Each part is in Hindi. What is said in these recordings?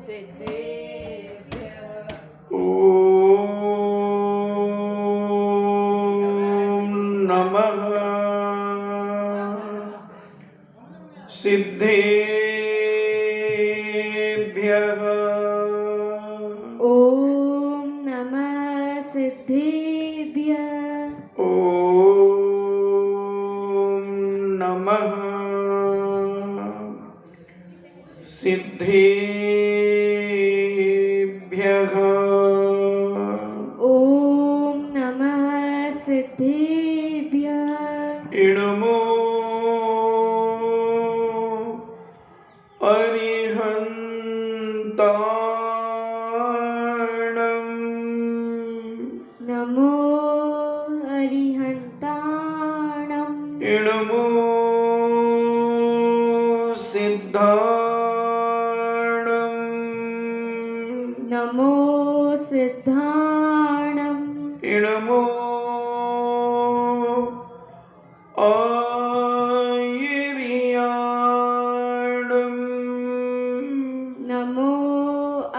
सिद्धेभ्यः ॐ नमः सिद्धेभ्यः ॐ नमः सिद्धेभ्यः ॐ नमः सिद्धेभ्यः ॐ नमः सिद्धेभ्यः इणमो अरिहन्ताणम् नमो अरिहन्ताणम् इणमो सिद्धाणम् नमो सिद्धाणम् इणमो आयर्याणम् नमो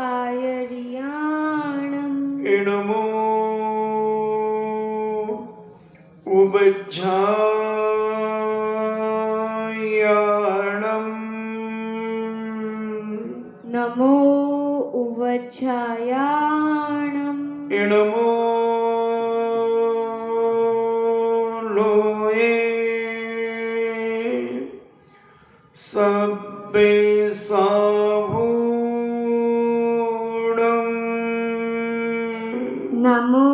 आयर्याणम् इणमो उवज्झायाणम् नमो उवच्छायाणम् इणमो लोये सब्बे साभूणम् नमो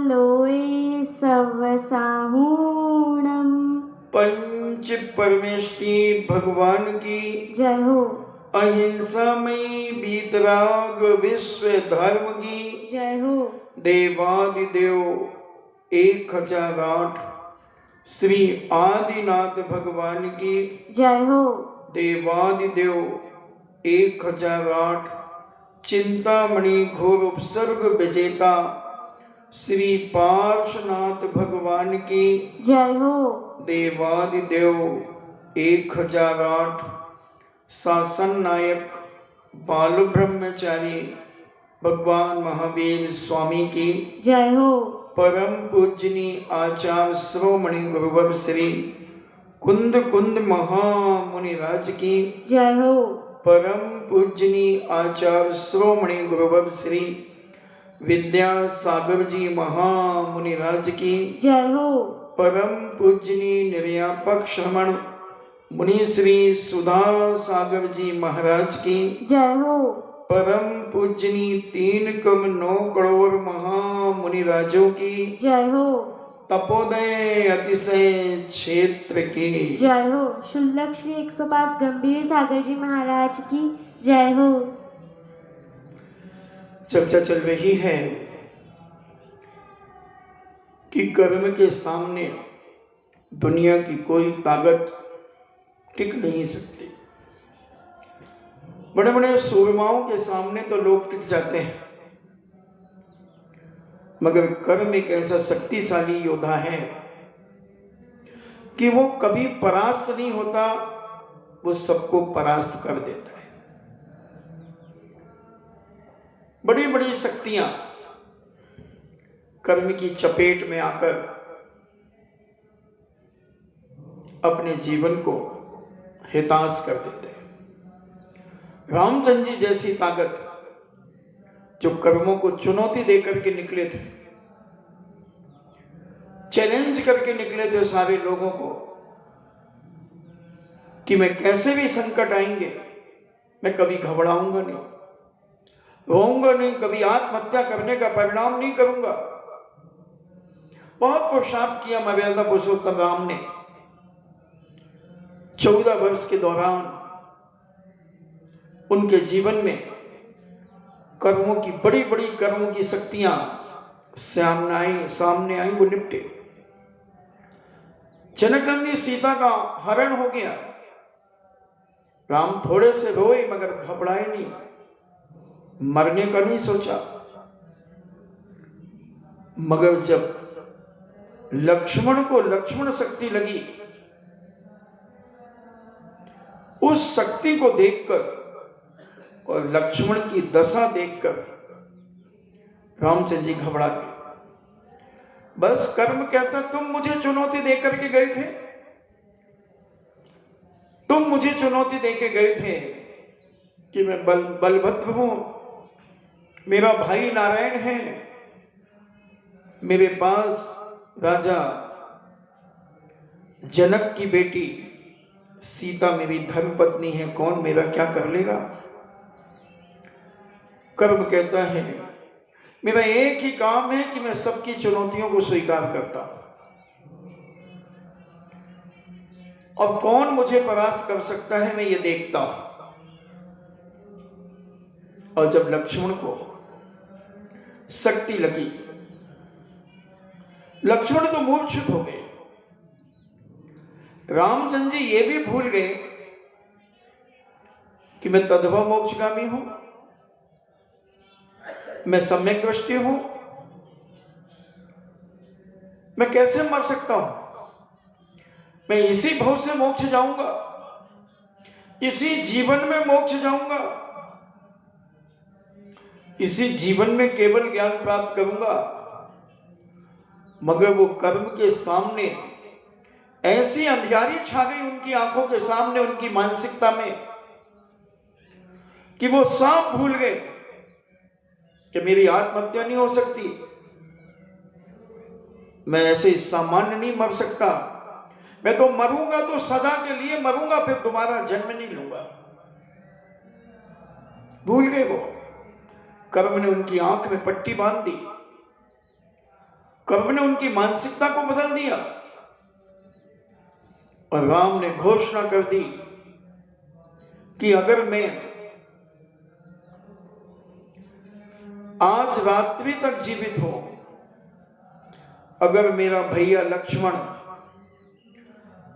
लोये सवसाहूणम् पंच परमेष्टि भगवान की जय हो अहिंसामयी वीतराग विश्व धर्म की जय हो देवादिदेव 1008 श्री आदिनाथ भगवान की जय हो देवादिदेव 1008 चिंतामणि घोर उपसर्ग विजेता श्री पार्श्वनाथ भगवान की जय हो देवादिदेव 1008 शासन नायक बाल ब्रह्मचारी भगवान महावीर स्वामी की जय हो परम पूजनी आचार्य श्रोमणि गुरुवर श्री कुंद कुंद महामुनिराज की जय हो परम पूजनी आचार्य श्रोमणि गुरुवर श्री विद्यासागर जी महामुनिराज की जय हो परम पूजनी निर्यापक श्रमण मुनि श्री सुधा सागर जी महाराज की जय हो परम पूजनी 3,9 करोड़ महामुनिराजों की जय हो तपोदय अतिशय क्षेत्र की जय हो शुल्लक श्री 105 गंभीर सागर जी महाराज की जय हो। चर्चा चल रही है कि कर्म के सामने दुनिया की कोई ताकत टिक नहीं सकती। बड़े बड़े सूरमाओं के सामने तो लोग टिक जाते हैं, मगर कर्म एक ऐसा शक्तिशाली योद्धा है कि वो कभी परास्त नहीं होता, वो सबको परास्त कर देता है। बड़ी बड़ी शक्तियां कर्म की चपेट में आकर अपने जीवन को हिताश कर देते हैं। रामचंद्र जी जैसी ताकत जो कर्मों को चुनौती देकर के निकले थे, चैलेंज करके निकले थे सारे लोगों को कि मैं कैसे भी संकट आएंगे मैं कभी घबराऊंगा नहीं, रोऊंगा नहीं, कभी आत्महत्या करने का परिणाम नहीं करूंगा। बहुत पुरुषार्थ किया मर्यादा पुरुषोत्तम राम ने। 14 वर्ष के दौरान उनके जीवन में कर्मों की बड़ी बड़ी कर्मों की शक्तियां सामने आई, वो निपटे। जनकनंदी सीता का हरण हो गया। राम थोड़े से रोए मगर घबराए नहीं, मरने का नहीं सोचा। मगर जब लक्ष्मण को लक्ष्मण शक्ति लगी, उस शक्ति को देखकर और लक्ष्मण की दशा देखकर रामचंद्र जी घबरा गए। बस कर्म कहता, तुम मुझे चुनौती देकर के गए थे, तुम मुझे चुनौती देके गए थे कि मैं बलभद्र हूं, मेरा भाई नारायण है, मेरे पास राजा जनक की बेटी सीता मेरी धर्मपत्नी है, कौन मेरा क्या कर लेगा। कर्म कहता है, मेरा एक ही काम है कि मैं सबकी चुनौतियों को स्वीकार करता हूं, और कौन मुझे परास्त कर सकता है मैं ये देखता हूं। और जब लक्ष्मण को शक्ति लगी, लक्ष्मण तो मूर्छित हो गए। रामचंद्र जी ये भी भूल गए कि मैं तद्भव मोक्षगामी हूं, मैं सम्यक दृष्टि हूं, मैं कैसे मर सकता हूं, मैं इसी भव से मोक्ष जाऊंगा, इसी जीवन में मोक्ष जाऊंगा, इसी जीवन में केवल ज्ञान प्राप्त करूंगा। मगर वो कर्म के सामने ऐसी अंधियारी छा गई उनकी आंखों के सामने, उनकी मानसिकता में, कि वो साफ भूल गए कि मेरी आत्महत्या नहीं हो सकती, मैं ऐसे सामान्य नहीं मर सकता, मैं तो मरूंगा तो सदा के लिए मरूंगा, फिर दोबारा जन्म नहीं लूंगा। भूल गए वो। कर्म ने उनकी आंख में पट्टी बांध दी, कर्म ने उनकी मानसिकता को बदल दिया, और राम ने घोषणा कर दी कि अगर मैं आज रात्रि तक जीवित हूं, अगर मेरा भैया लक्ष्मण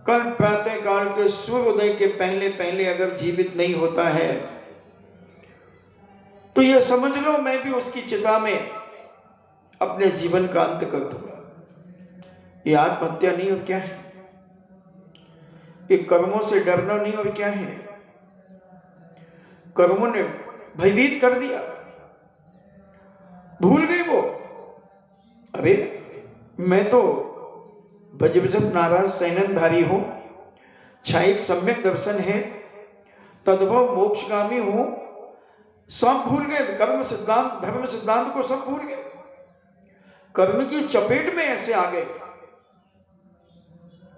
कल प्रातः काल के सूर्योदय के पहले पहले अगर जीवित नहीं होता है, तो यह समझ लो मैं भी उसकी चिता में अपने जीवन का अंत कर दूंगा। ये आत्महत्या नहीं और क्या है, ये कर्मों से डरना नहीं और क्या है। कर्मों ने भयभीत कर दिया, भूल गए वो, अरे मैं तो भजभजन नाराज सैननधारी हूं, छायिक सम्यक दर्शन है, तद्भव मोक्षगामी हूं, सब भूल गए। कर्म सिद्धांत, धर्म सिद्धांत को सब भूल गए, कर्म की चपेट में ऐसे आ गए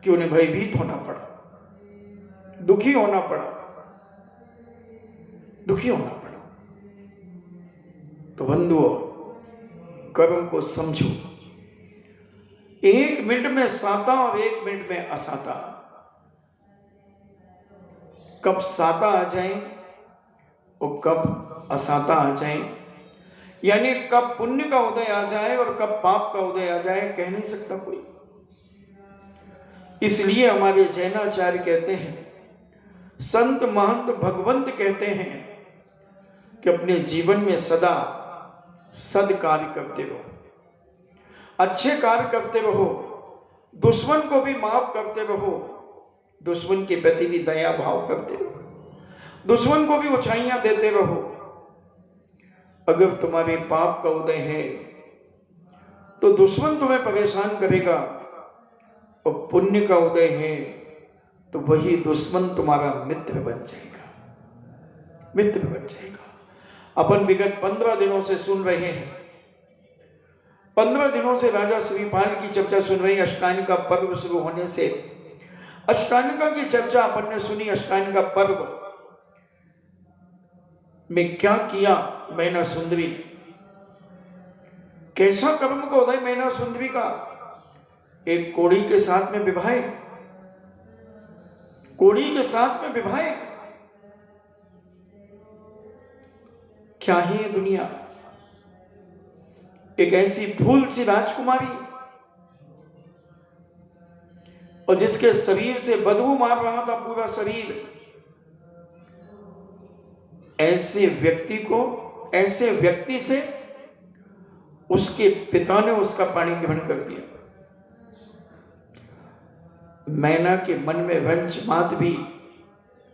कि उन्हें भयभीत होना पड़ा, दुखी होना पड़ा, दुखी होना पड़ा। तो बंधुओं, कर्म को समझो, एक मिनट में साता और एक मिनट में असाता। कब साता आ जाए और कब असाता आ जाए, यानी कब पुण्य का उदय आ जाए और कब पाप का उदय आ जाए, कह नहीं सकता कोई। इसलिए हमारे जैनाचार्य कहते हैं, संत महंत भगवंत कहते हैं कि अपने जीवन में सदा सद्कार्य करते रहो, अच्छे कार्य करते रहो, दुश्मन को भी माफ करते रहो, दुश्मन के प्रति भी दया भाव करते रहो, दुश्मन को भी ऊंचाइयां देते रहो। अगर तुम्हारे पाप का उदय है तो दुश्मन तुम्हें परेशान करेगा, और पुण्य का उदय है तो वही दुश्मन तुम्हारा मित्र बन जाएगा, मित्र बन जाएगा। अपन विगत 15 दिनों से सुन रहे हैं, 15 दिनों से राजा श्रीपाल की चर्चा सुन रहे हैं। अष्टानिका पर्व शुरू होने से अष्टानिका की चर्चा अपन ने सुनी। अष्टानिका पर्व में क्या किया मैना सुंदरी, कैसा कर्म का उदय मैना सुंदरी का। एक कोड़ी के साथ में विवाह, कोड़ी के साथ में विवाह, क्या ही है दुनिया। एक ऐसी फूल सी राजकुमारी, और जिसके शरीर से बदबू मार रहा था पूरा शरीर, ऐसे व्यक्ति को, ऐसे व्यक्ति से उसके पिता ने उसका पाणी ग्रहण कर दिया। मैना के मन में वंश मात भी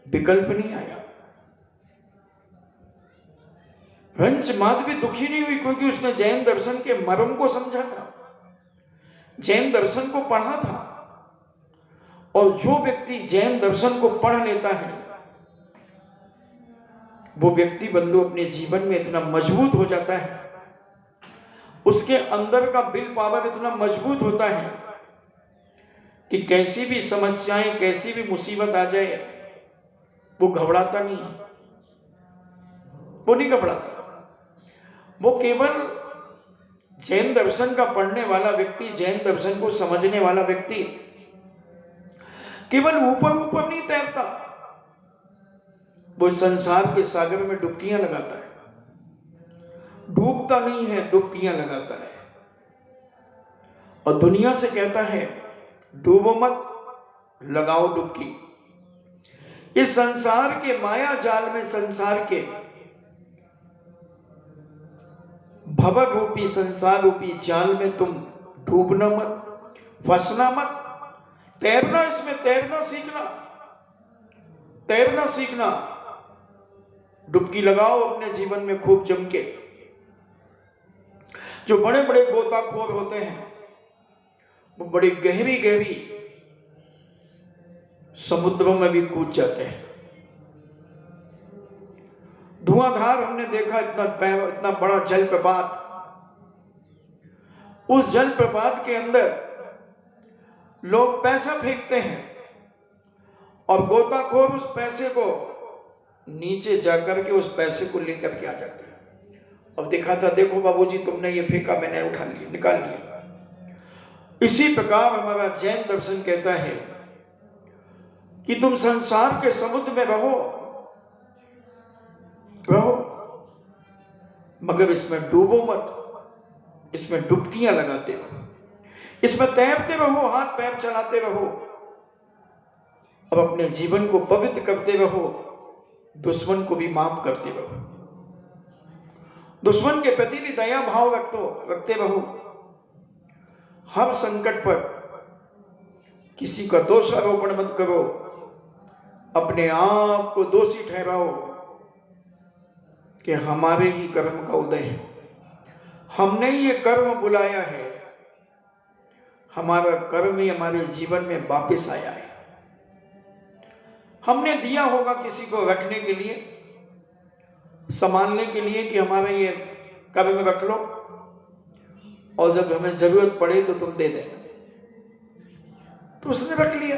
विकल्प नहीं आया। रंच माधवी दुखी नहीं हुई क्योंकि उसने जैन दर्शन के मर्म को समझा था, जैन दर्शन को पढ़ा था। और जो व्यक्ति जैन दर्शन को पढ़ लेता है वो व्यक्ति बंधु अपने जीवन में इतना मजबूत हो जाता है, उसके अंदर का विल पावर इतना मजबूत होता है कि कैसी भी समस्याएं, कैसी भी मुसीबत आ जाए वो घबराता नहीं है, वो नहीं घबराता। वो केवल जैन दर्शन का पढ़ने वाला व्यक्ति, जैन दर्शन को समझने वाला व्यक्ति केवल ऊपर ऊपर नहीं तैरता, वो संसार के सागर में डुबकियां लगाता है। डूबता नहीं है, डुबकियां लगाता है और दुनिया से कहता है डूबो मत, लगाओ डुबकी। इस संसार के माया जाल में, संसार के भवर रूपी, संसार रूपी जाल में तुम डूबना मत, फंसना मत, तैरना, इसमें तैरना सीखना, तैरना सीखना। डुबकी लगाओ अपने जीवन में खूब जम के। जो बड़े बड़े गोताखोर होते हैं वो बड़ी गहरी गहरी समुद्रों में भी कूद जाते हैं। धुआंधार हमने देखा इतना बड़ा जलप्रपात, उस जलप्रपात के अंदर लोग पैसा फेंकते हैं और गोताखोर उस पैसे को नीचे जाकर के उस पैसे को लेकर के आ जाते हैं और दिखाता, देखो बाबूजी तुमने ये फेंका, मैंने उठा लिया, निकाल लिया। इसी प्रकार हमारा जैन दर्शन कहता है कि तुम संसार के समुद्र में रहो रहो, मगर इसमें डूबो मत, इसमें डुबकियां लगाते रहो, इसमें तैरते रहो, हाथ पैर चलाते रहो और अपने जीवन को पवित्र करते रहो, दुश्मन को भी माफ करते रहो, दुश्मन के प्रति भी दया भाव रखते रहो। हर संकट पर किसी का दोष आरोपण मत करो, अपने आप को दोषी ठहराओ कि हमारे ही कर्म का उदय है, हमने ये कर्म बुलाया है, हमारा कर्म ही हमारे जीवन में वापस आया है। हमने दिया होगा किसी को रखने के लिए, संभालने के लिए कि हमारा ये कर्म रख लो और जब हमें जरूरत पड़े तो तुम दे देना, तो उसने रख लिया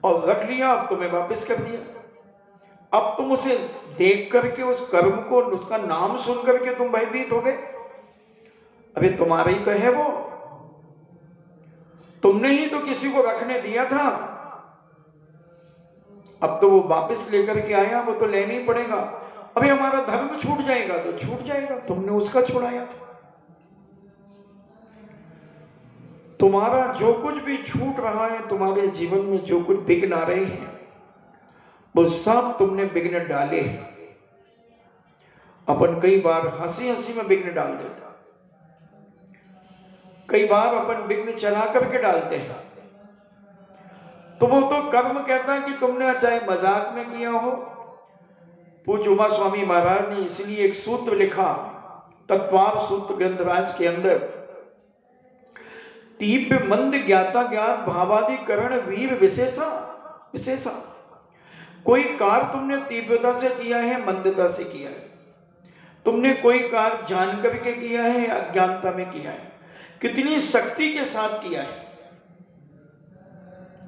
और रख लिया, अब तुम्हें वापस कर दिया। अब तुम उसे देख करके, उस कर्म को, उसका नाम सुन करके तुम भयभीत हो गए। अबे तुम्हारा ही तो है वो, तुमने ही तो किसी को रखने दिया था, अब तो वो वापस लेकर के आया, वो तो लेना ही पड़ेगा। अबे हमारा धर्म छूट जाएगा तो छूट जाएगा, तुमने उसका छुड़ाया था। तुम्हारा जो कुछ भी छूट रहा है, तुम्हारे जीवन में जो कुछ विघ्न आ रहे हैं, वो सब तुमने विघ्न डाले हैं। अपन कई बार हंसी हंसी में विघ्न डाल देता, कई बार अपन विघ्न चला करके डालते हैं, तो वो तो कर्म कहता है कि तुमने चाहे मजाक में किया हो। पूज्य उमा स्वामी महाराज ने इसलिए एक सूत्र लिखा तत्वार सूत्र ग्रंथराज के अंदर, तीव्र मंद ज्ञाता ज्ञात भावादिकरण वीर विशेषा विशेषा। कोई कार्य तुमने तीव्रता से किया है, मंदता से किया है, तुमने कोई कार्य जान करके किया है, अज्ञानता में किया है, कितनी शक्ति के साथ किया है,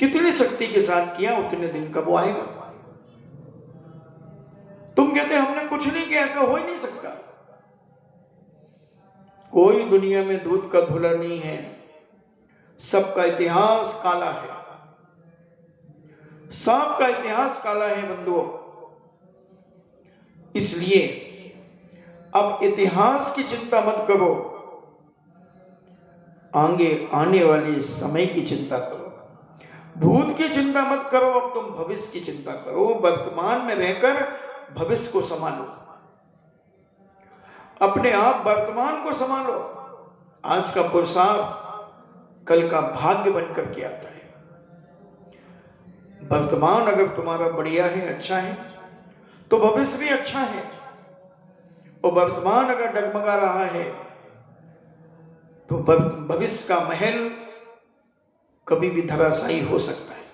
कितनी शक्ति के साथ किया, उतने दिन कब वो आएगा। तुम कहते हमने कुछ नहीं किया, ऐसा हो ही नहीं सकता। कोई दुनिया में दूध का धुला नहीं है, सबका इतिहास काला है, सबका इतिहास काला है बंधुओं। इसलिए अब इतिहास की चिंता मत करो, आगे आने वाले समय की चिंता करो। भूत की चिंता मत करो, अब तुम भविष्य की चिंता करो। वर्तमान में रहकर भविष्य को संभालो, अपने आप वर्तमान को संभालो। आज का पुरुषार्थ कल का भाग्य बनकर के आता है। वर्तमान अगर तुम्हारा बढ़िया है, अच्छा है, तो भविष्य भी अच्छा है, और वर्तमान अगर डगमगा रहा है तो भविष्य का महल कभी भी धराशायी हो सकता है।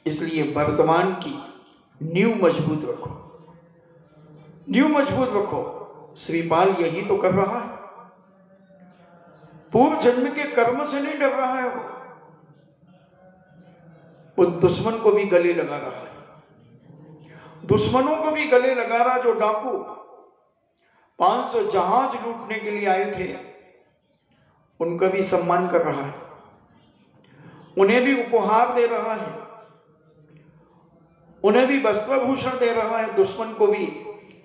इसलिए वर्तमान की नींव मजबूत रखो, नींव मजबूत रखो। श्रीपाल यही तो कर रहा है, पूर्व जन्म के कर्म से नहीं डर रहा है वो दुश्मन को भी गले लगा रहा है, दुश्मनों को भी गले लगा रहा। जो डाकू 500 जहाज लूटने के लिए आए थे उनका भी सम्मान कर रहा है, उन्हें भी उपहार दे रहा है, उन्हें भी वस्त्रभूषण दे रहा है, दुश्मन को भी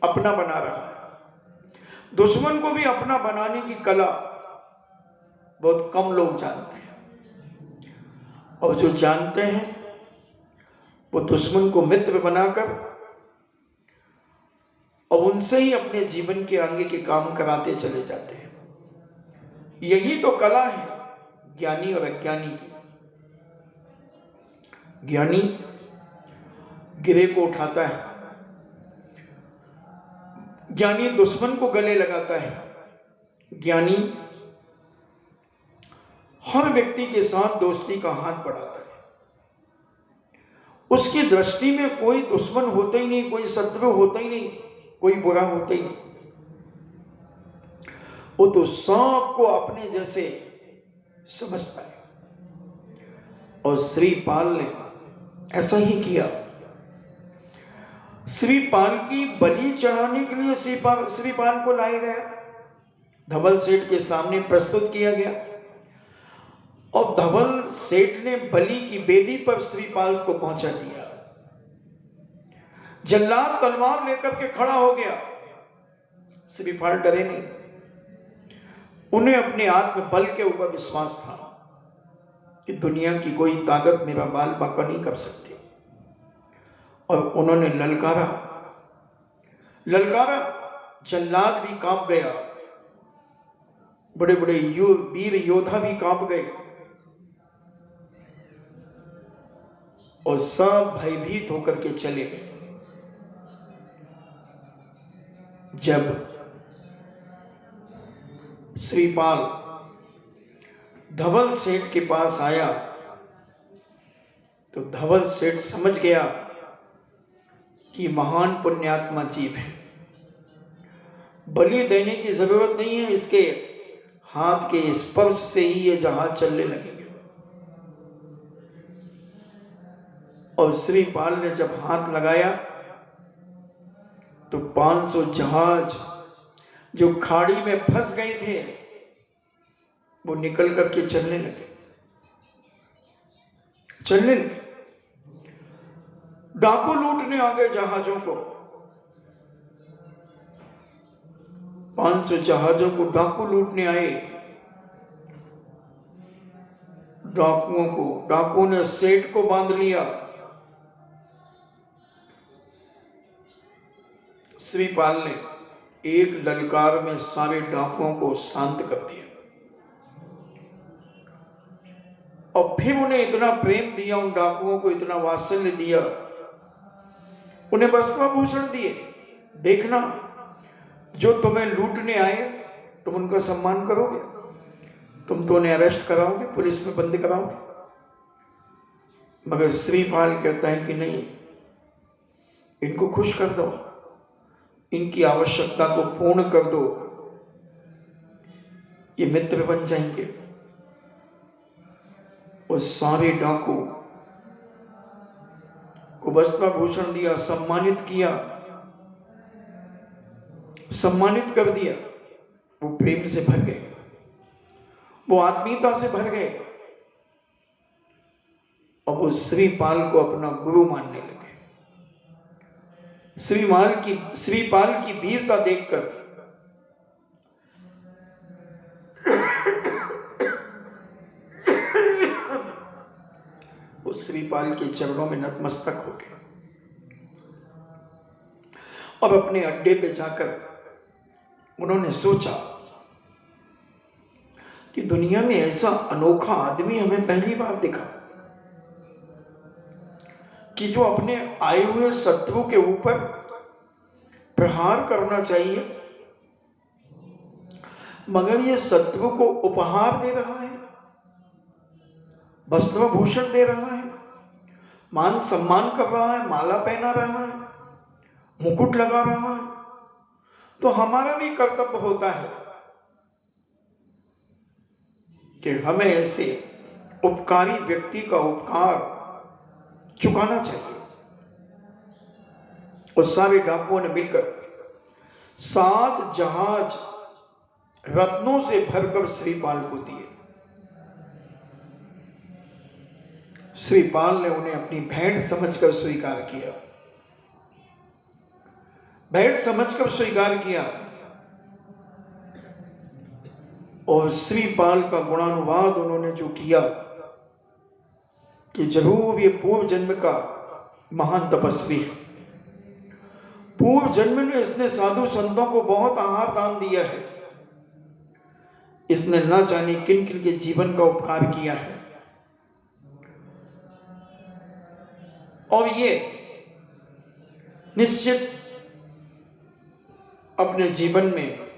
अपना बना रहा है। दुश्मन को भी अपना बनाने की कला बहुत कम लोग जानते हैं, और जो जानते हैं वो दुश्मन को मित्र बनाकर और उनसे ही अपने जीवन के आगे के काम कराते चले जाते हैं। यही तो कला है ज्ञानी और अज्ञानी की। ज्ञानी गिरे को उठाता है, ज्ञानी दुश्मन को गले लगाता है, ज्ञानी हर व्यक्ति के साथ दोस्ती का हाथ बढ़ाता है। उसकी दृष्टि में कोई दुश्मन होता ही नहीं, कोई शत्रु होता ही नहीं, कोई बुरा होता ही नहीं। वो तो सबको अपने जैसे समझता है, और श्रीपाल ने ऐसा ही किया। श्रीपाल की बलि चढ़ाने के लिए श्रीपाल को लाया गया, धवल सेठ के सामने प्रस्तुत किया गया, और धवल सेठ ने बलि की बेदी पर श्रीपाल को पहुंचा दिया। जल्लाद तलवार लेकर के खड़ा हो गया, श्रीपाल डरे नहीं। उन्हें अपने आत्म बल के ऊपर विश्वास था कि दुनिया की कोई ताकत मेरा बाल बांका नहीं कर सकती, और उन्होंने ललकारा, जल्लाद भी कांप गया, बड़े बड़े वीर योद्धा भी कांप गए, और सब भयभीत होकर के चले गए। जब श्रीपाल धवल सेठ के पास आया तो धवल सेठ समझ गया कि महान पुण्यात्मा जीव है, बलि देने की जरूरत नहीं है, इसके हाथ के स्पर्श से ही ये जहाज चलने लगेंगे। और श्रीपाल ने जब हाथ लगाया तो 500 जहाज जो खाड़ी में फंस गए थे वो निकल करके चलने लगे। डाकू लूटने आ गए जहाजों को, 500 जहाजों को डाकू लूटने आए। डाकुओं ने सेठ को बांध लिया। श्रीपाल ने एक ललकार में सारे डाकुओं को शांत कर दिया, और फिर उन्हें इतना प्रेम दिया, उन डाकुओं को इतना वात्सल्य दिया, उन्हें वस्त्राभूषण दिए। देखना, जो तुम्हें लूटने आए तुम उनका सम्मान करोगे, तुम तो उन्हें अरेस्ट कराओगे, पुलिस में बंद कराओगे। मगर श्रीपाल कहता है कि नहीं, इनको खुश कर दो, इनकी आवश्यकता को पूर्ण कर दो, ये मित्र बन जाएंगे। और सारे डाकू को वस्त्राभूषण दिया, सम्मानित कर दिया। वो प्रेम से भर गए, वो आत्मीयता से भर गए, और वो श्रीपाल को अपना गुरु मानने लगे। श्रीपाल की वीरता देखकर वो श्रीपाल के चरणों में नतमस्तक हो गए, और अपने अड्डे पे जाकर उन्होंने सोचा कि दुनिया में ऐसा अनोखा आदमी हमें पहली बार दिखा। कि जो अपने आए हुए शत्रु के ऊपर प्रहार करना चाहिए, मगर ये शत्रु को उपहार दे रहा है, वस्त्र भूषण दे रहा है, मान सम्मान कर रहा है, माला पहना रहा है, मुकुट लगा रहा है। तो हमारा भी कर्तव्य होता है कि हमें ऐसे उपकारी व्यक्ति का उपकार चुकाना चाहिए। और सारे डाकुओं ने मिलकर 7 जहाज रत्नों से भरकर श्रीपाल को दिए। श्रीपाल ने उन्हें अपनी भेंट समझकर स्वीकार किया, भेंट समझकर स्वीकार किया। और श्रीपाल का गुणानुवाद उन्होंने जो किया कि जरूर ये पूर्व जन्म का महान तपस्वी है, पूर्व जन्म में इसने साधु संतों को बहुत आहार दान दिया है, इसने ना जाने किन किन के जीवन का उपकार किया है। और ये निश्चित अपने जीवन में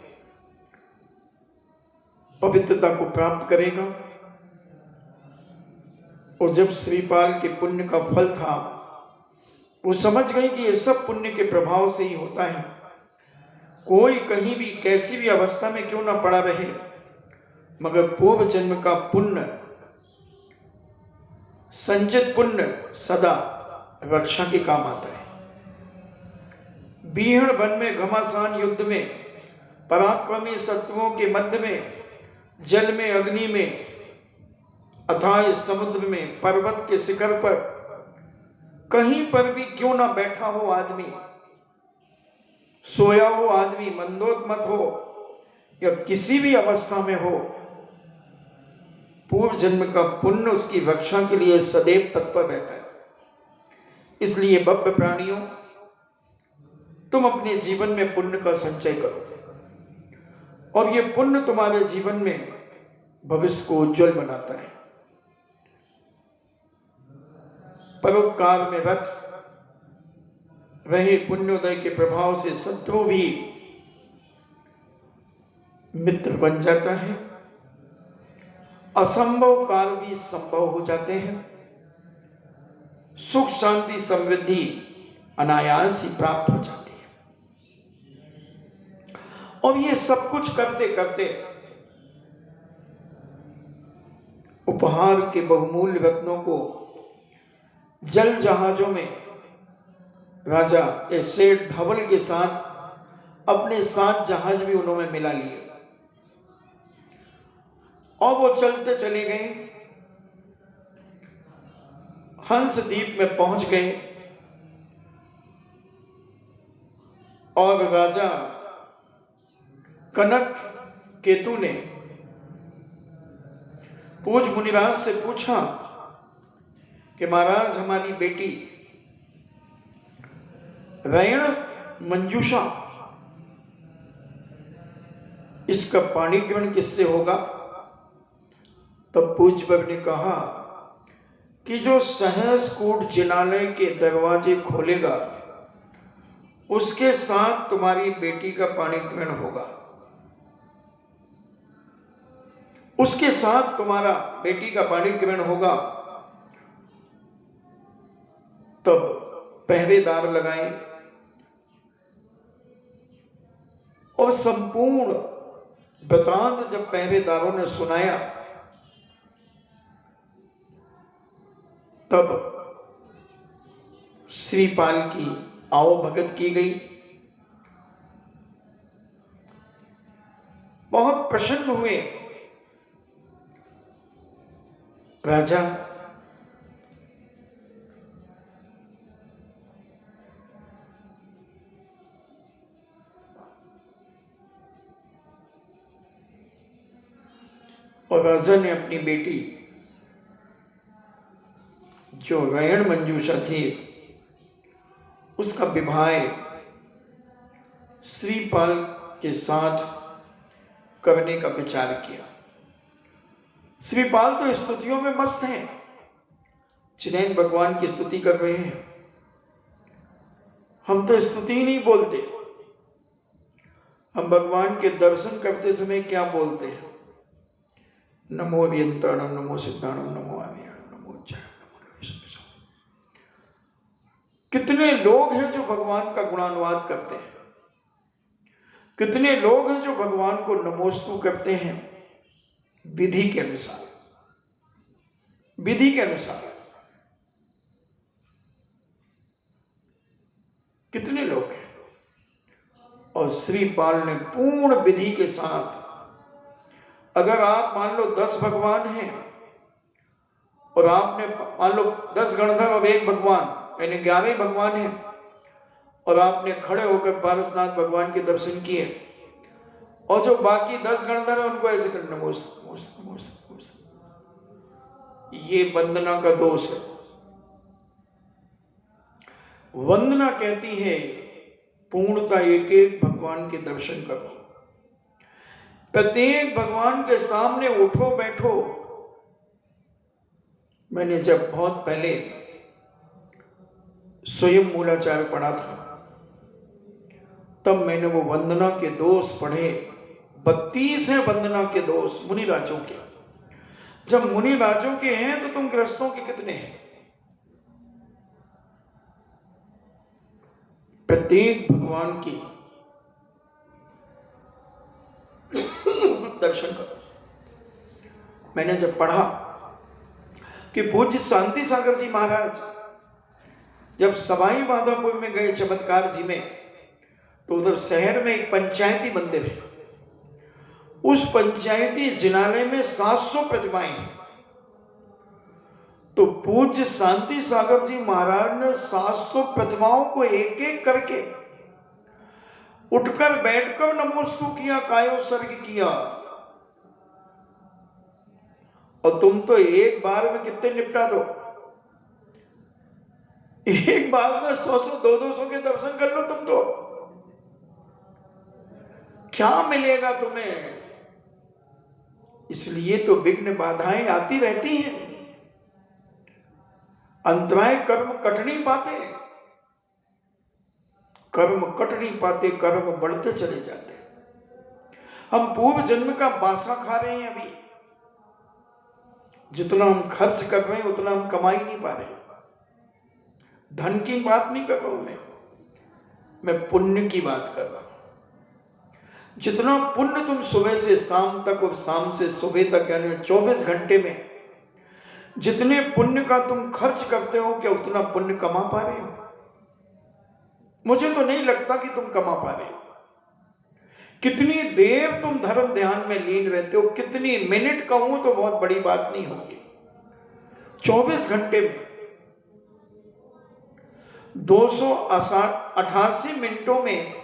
पवित्रता को प्राप्त करेगा। और जब श्रीपाल के पुण्य का फल था, वो समझ गए कि ये सब पुण्य के प्रभाव से ही होता है। कोई कहीं भी कैसी भी अवस्था में क्यों ना पड़ा रहे, मगर पूर्व जन्म का पुण्य, संचित पुण्य सदा रक्षा के काम आता है। बीहड़ वन में, घमासान युद्ध में, पराक्रमी शत्रुओं के मध्य में, जल में, अग्नि में, अथाह समुद्र में, पर्वत के शिखर पर, कहीं पर भी क्यों ना बैठा हो आदमी, सोया हो आदमी, मंदोन्मत्त हो या किसी भी अवस्था में हो, पूर्व जन्म का पुण्य उसकी रक्षा के लिए सदैव तत्पर रहता है। इसलिए भव्य प्राणियों, तुम अपने जीवन में पुण्य का संचय करो और ये पुण्य तुम्हारे जीवन में भविष्य को उज्जवल बनाता है। परोपकार में रत रहे पुण्योदय के प्रभाव से शत्रु भी मित्र बन जाता है, असंभव कार्य भी संभव हो जाते हैं, सुख शांति समृद्धि अनायास ही प्राप्त हो जाती है। और ये सब कुछ करते करते उपहार के बहुमूल्य रत्नों को जल जहाजों में राजा सेठ धवल के साथ अपने 7 जहाज भी उन्होंने मिला लिए और वो चलते चले गए, हंस द्वीप में पहुंच गए। और राजा कनक केतु ने पूज मुनिराज से पूछा कि महाराज, हमारी बेटी रैण मंजूषा, इसका पाणी ग्रहण किससे होगा? तब पूज्यवर ने कहा कि जो सहस्कूट जिनालय के दरवाजे खोलेगा उसके साथ तुम्हारी बेटी का पाणी ग्रहण होगा, उसके साथ तुम्हारा बेटी का पाणी ग्रहण होगा। तब पहरेदार लगाए और संपूर्ण वृतांत जब पहरेदारों ने सुनाया, तब श्रीपाल की आओ भगत की गई। बहुत प्रसन्न हुए राजा। और राजा ने अपनी बेटी जो रैण मंजूषा थी उसका विवाह श्रीपाल के साथ करने का विचार किया। श्रीपाल तो स्तुतियों में मस्त हैं, चिनैन भगवान की स्तुति कर रहे हैं। हम तो स्तुति ही नहीं बोलते, हम भगवान के दर्शन करते समय क्या बोलते हैं? नमो अभियंताणम, नमो सिद्धाणम, नमो आर्याणम, नमो जयम, नमो नमः। कितने लोग हैं जो भगवान का गुणानुवाद करते हैं, कितने लोग हैं जो भगवान को नमोस्तु करते हैं विधि के अनुसार, विधि के अनुसार। कितने लोग हैं? और श्रीपाल ने पूर्ण विधि के साथ, अगर आप मान लो 10 भगवान हैं और आपने मान लो 10 गणधर और 1 भगवान, यानी 11 भगवान हैं, और आपने खड़े होकर पारसनाथ भगवान के दर्शन किए, और जो बाकी 10 गणधर हैं उनको ऐसे कर नमोस्तु नमोस्तु नमोस्तु नमोस्तु, ये वंदना का दोष है। वंदना कहती है पूर्णता एक एक भगवान के दर्शन करो, प्रत्येक भगवान के सामने उठो बैठो। मैंने जब बहुत पहले स्वयं मूलाचार्य पढ़ा था, तब मैंने वो वंदना के दोष पढ़े। 32 है वंदना के दोष मुनि राजों के। जब मुनि राजों के हैं तो तुम गृहस्थों के कितने हैं? प्रत्येक भगवान की दर्शन करो। मैंने जब पढ़ा कि पूज्य शांति सागर जी महाराज जब सवाई माधोपुर में गए चमत्कार जी में, तो उधर शहर में एक पंचायती मंदिर है। उस पंचायती जिनालय में 700 प्रतिमाएं हैं। तो पूज्य शांति सागर जी महाराज ने 700 प्रतिमाओं को एक एक करके उठकर बैठकर नमोस्तु किया, कायोत्सर्ग किया। और तुम तो एक बार में कितने निपटा दो? एक बार में 100-100, 200 के दर्शन कर लो तुम तो। क्या मिलेगा तुम्हें? इसलिए तो विघ्न बाधाएं आती रहती हैं, अंतराय कर्म कट नहीं पाते, कर्म कट नहीं पाते, कर्म बढ़ते चले जाते। हम पूर्व जन्म का बासा खा रहे हैं अभी। जितना हम खर्च कर रहे हैं उतना हम कमा ही नहीं पा रहे। धन की बात नहीं कर रहा हूं मैं पुण्य की बात कर रहा हूं। जितना पुण्य तुम सुबह से शाम तक और शाम से सुबह तक, यानी 24 घंटे में जितने पुण्य का तुम खर्च करते हो, क्या उतना पुण्य कमा पा रहे हो? मुझे तो नहीं लगता कि तुम कमा पा रहे हो। कितनी देर तुम धर्म ध्यान में लीन रहते हो? कितनी मिनट कहूं तो बहुत बड़ी बात नहीं होगी। 24 घंटे में 288 मिनटों में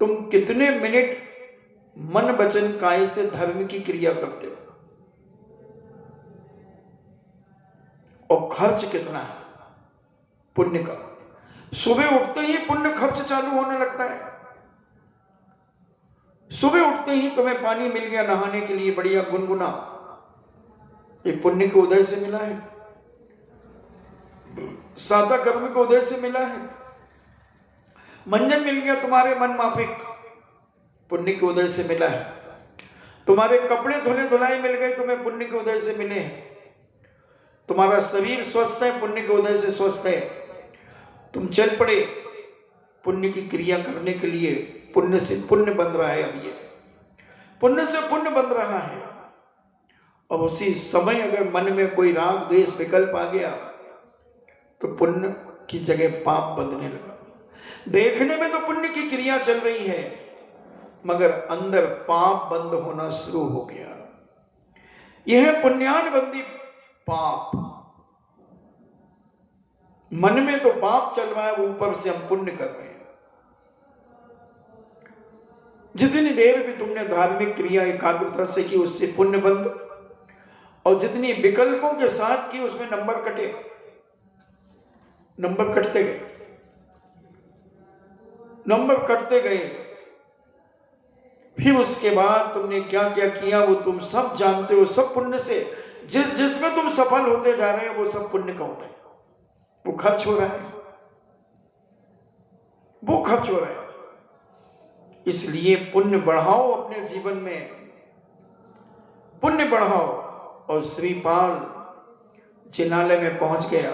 तुम कितने मिनट मन वचन काय से धर्म की क्रिया करते हो? और खर्च कितना है पुण्य का? सुबह उठते ही पुण्य खर्च चालू होने लगता है। सुबह उठते ही तुम्हें पानी मिल गया नहाने के लिए, बढ़िया गुनगुना, ये पुण्य के उदय से मिला है। सादा कर्म के उदय से मिला है। मंजन मिल गया तुम्हारे मन माफिक, पुण्य के उदय से मिला है। तुम्हारे कपड़े धुले धुलाई मिल गए, तुम्हें पुण्य के उदय से मिले हैं। तुम्हारा शरीर स्वस्थ है, पुण्य के उदय से स्वस्थ है। तुम चल पड़े पुण्य की क्रिया करने के लिए, पुण्य से पुण्य बन रहा है। अब ये पुण्य से पुण्य बन रहा है। और उसी समय अगर मन में कोई राग द्वेष विकल्प आ गया तो पुण्य की जगह पाप बंधने लगा। देखने में तो पुण्य की क्रिया चल रही है, मगर अंदर पाप बंद होना शुरू हो गया। यह है पुण्यानुबंधी पाप। मन में तो पाप चल रहा है, ऊपर से हम पुण्य कर रहे हैं। जितनी देर भी तुमने धार्मिक क्रिया एकाग्रता से की, उससे पुण्य बंद, और जितनी विकल्पों के साथ की उसमें नंबर कटे, नंबर कटते गए, नंबर कटते गए। फिर उसके बाद तुमने क्या क्या किया वो तुम सब जानते हो। सब पुण्य से, जिसमें तुम सफल होते जा रहे हो वो सब पुण्य का होता है। वो खर्च हो रहा है, वो खर्च हो रहा है। इसलिए पुण्य बढ़ाओ, अपने जीवन में पुण्य बढ़ाओ। और श्रीपाल जिनालय में पहुंच गया,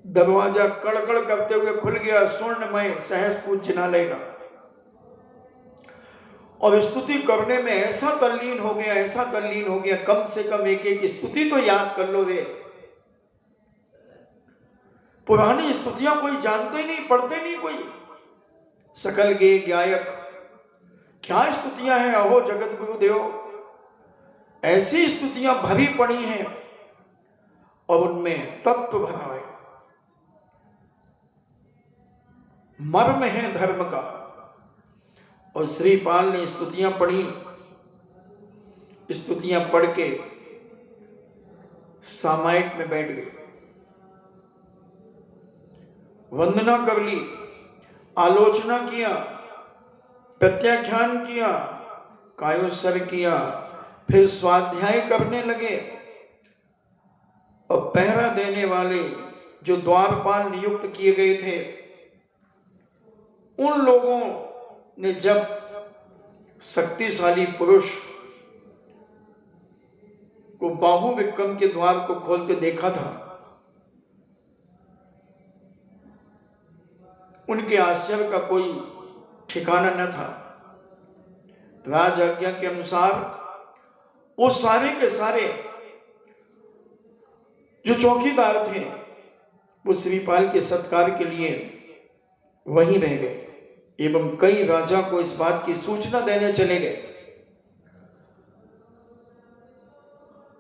दरवाजा कड़कड़ करते हुए खुल गया, स्वर्णमय सहस्त्रकूट जिनालय का। और स्तुति करने में ऐसा तल्लीन हो गया, ऐसा तल्लीन हो गया, कम से कम एक एक स्तुति तो याद कर लो रे। पुरानी स्तुतियां कोई जानते नहीं, पढ़ते नहीं कोई। सकल गे गायक, क्या स्तुतियां हैं, अहो जगत गुरु देव। ऐसी स्तुतियां भरी पड़ी हैं और उनमें तत्व भरा है, मर्म है धर्म का। और श्रीपाल ने स्तुतियां पढ़ी, स्तुतियां पढ़ के सामायिक में बैठ गए, वंदना कर ली, आलोचना किया, प्रत्याख्यान किया, कायोत्सर्ग किया, फिर स्वाध्याय करने लगे। और पहरा देने वाले जो द्वारपाल नियुक्त किए गए थे, उन लोगों ने जब शक्तिशाली पुरुष को बाहु विक्रम के द्वार को खोलते देखा था, उनके आश्चर्य का कोई ठिकाना न था। राज आज्ञा के अनुसार वो सारे के सारे जो चौकीदार थे, वो श्रीपाल के सत्कार के लिए वहीं रह गए एवं कई राजा को इस बात की सूचना देने चले गए।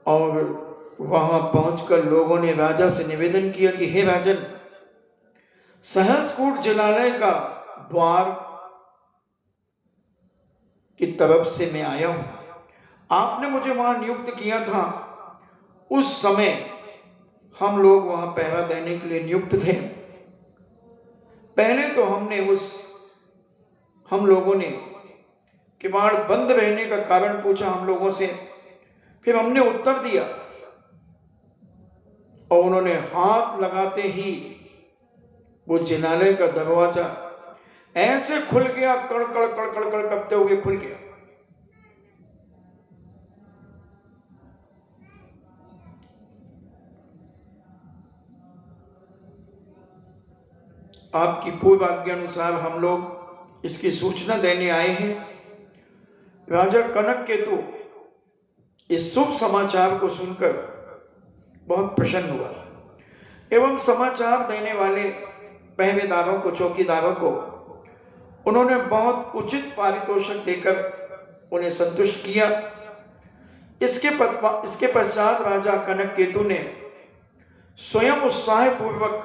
और वहां पहुंचकर लोगों ने राजा से निवेदन किया कि हे राजन, सहस्त्रकूट जिनालय का द्वार की तरफ से मैं आया हूं, आपने मुझे वहां नियुक्त किया था। उस समय हम लोग वहां पहरा देने के लिए नियुक्त थे। पहले तो हम लोगों ने किवाड़ बंद रहने का कारण पूछा हम लोगों से, फिर हमने उत्तर दिया और उन्होंने हाथ लगाते ही वो जिनालय का दरवाजा ऐसे खुल गया, कड़कड़ कड़कड़ कड़ करते हुए खुल गया। आपकी पूर्व आज्ञा अनुसार हम लोग इसकी सूचना देने आए हैं। राजा कनक केतु इस शुभ समाचार को सुनकर बहुत प्रसन्न हुआ एवं समाचार देने वाले पहरेदारों को, चौकीदारों को उन्होंने बहुत उचित पारितोषिक देकर उन्हें संतुष्ट किया। इसके पश्चात राजा कनक केतु ने स्वयं उत्साह पूर्वक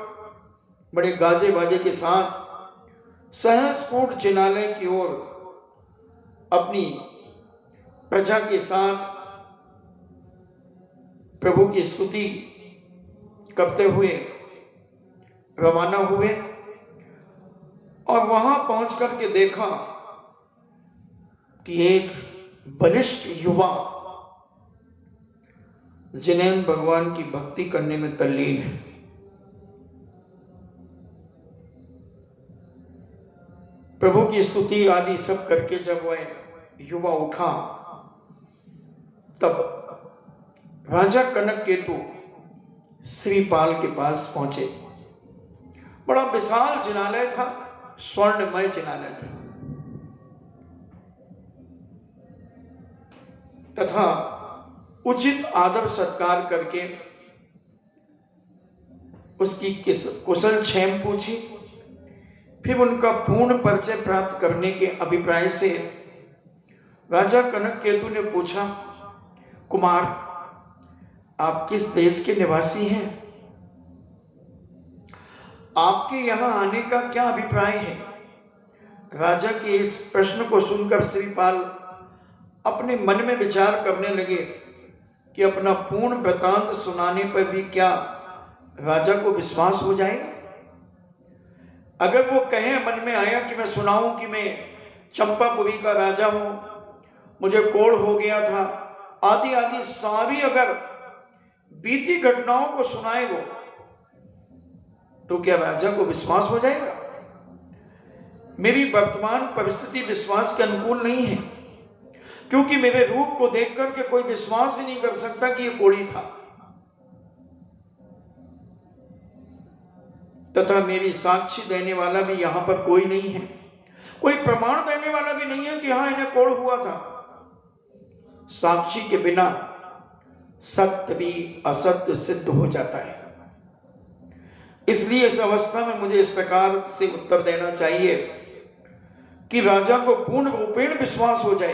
बड़े गाजे बाजे के साथ सहस्त्रकूट जिनालय की ओर अपनी प्रजा के साथ प्रभु की स्तुति करते हुए रवाना हुए। और वहां पहुंच करके देखा कि एक बलिष्ठ युवा जिनेंद्र भगवान की भक्ति करने में तल्लीन है। प्रभु की स्तुति आदि सब करके जब वह युवा उठा, तब राजा कनक केतु श्रीपाल के पास पहुंचे। बड़ा विशाल जिनालय था, स्वर्णमय जिनालय था तथा उचित आदर सत्कार करके उसकी कुशल क्षेम पूछी। फिर उनका पूर्ण परिचय प्राप्त करने के अभिप्राय से राजा कनक केतु ने पूछा, कुमार, आप किस देश के निवासी हैं? आपके यहां आने का क्या अभिप्राय है? राजा के इस प्रश्न को सुनकर श्रीपाल अपने मन में विचार करने लगे कि अपना पूर्ण वृतांत सुनाने पर भी क्या राजा को विश्वास हो जाएगा? अगर वो कहे, मन में आया कि मैं सुनाऊं कि मैं चंपापुरी का राजा हूं, मुझे कोढ़ हो गया था, आदि आदि सारी अगर बीती घटनाओं को सुनाए वो, तो क्या राजा को विश्वास हो जाएगा? मेरी वर्तमान परिस्थिति विश्वास के अनुकूल नहीं है, क्योंकि मेरे रूप को देख करके कोई विश्वास ही नहीं कर सकता कि ये कोढ़ी था। तथा मेरी साक्षी देने वाला भी यहां पर कोई नहीं है, कोई प्रमाण देने वाला भी नहीं है कि हाँ इन्हें कोढ़ हुआ था। साक्षी के बिना सत्य भी असत्य सिद्ध हो जाता है। इसलिए इस अवस्था में मुझे इस प्रकार से उत्तर देना चाहिए कि राजा को पूर्ण रूपेण विश्वास हो जाए,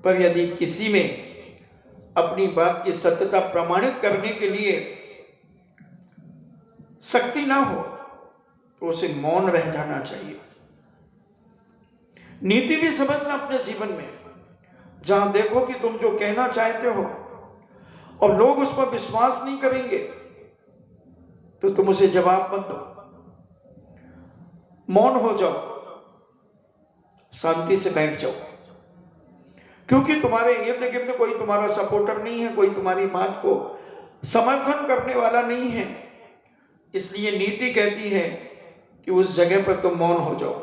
पर यदि किसी में अपनी बात की सत्यता प्रमाणित करने के लिए शक्ति ना हो तो उसे मौन रह जाना चाहिए। नीति भी समझना अपने जीवन में, जहां देखो कि तुम जो कहना चाहते हो और लोग उस पर विश्वास नहीं करेंगे तो तुम उसे जवाब मत दो, मौन हो जाओ, शांति से बैठ जाओ, क्योंकि तुम्हारे इर्द गिर्द कोई तुम्हारा सपोर्टर नहीं है, कोई तुम्हारी बात को समर्थन करने वाला नहीं है। इसलिए नीति कहती है कि उस जगह पर तुम मौन हो जाओ।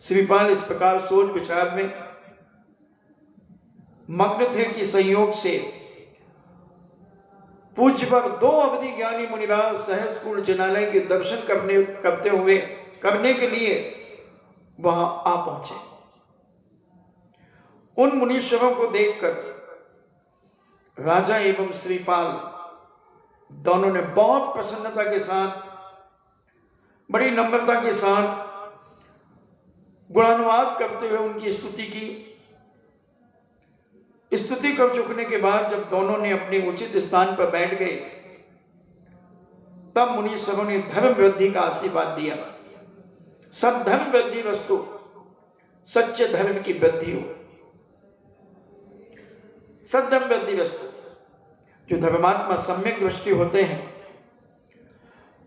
श्रीपाल इस प्रकार सोच विचार में मग्न थे कि संयोग से पूज्य पर 2 अवधि ज्ञानी मुनिराज सहस्कुल जिनालय के दर्शन करने के लिए वहां आ पहुंचे। उन मुनीश्वरों को देखकर राजा एवं श्रीपाल दोनों ने बहुत प्रसन्नता के साथ, बड़ी नम्रता के साथ गुणानुवाद करते हुए उनकी स्तुति की। स्तुति कर चुकने के बाद जब दोनों ने अपने उचित स्थान पर बैठ गए, तब मुनीश्वरों ने धर्म वृद्धि का आशीर्वाद दिया। सद्धर्म वृद्धि वस्तु, सच्चे धर्म की वृद्धि हो। सद्धर्म वृद्धि वस्तु, जो धर्मात्मा सम्यक दृष्टि होते हैं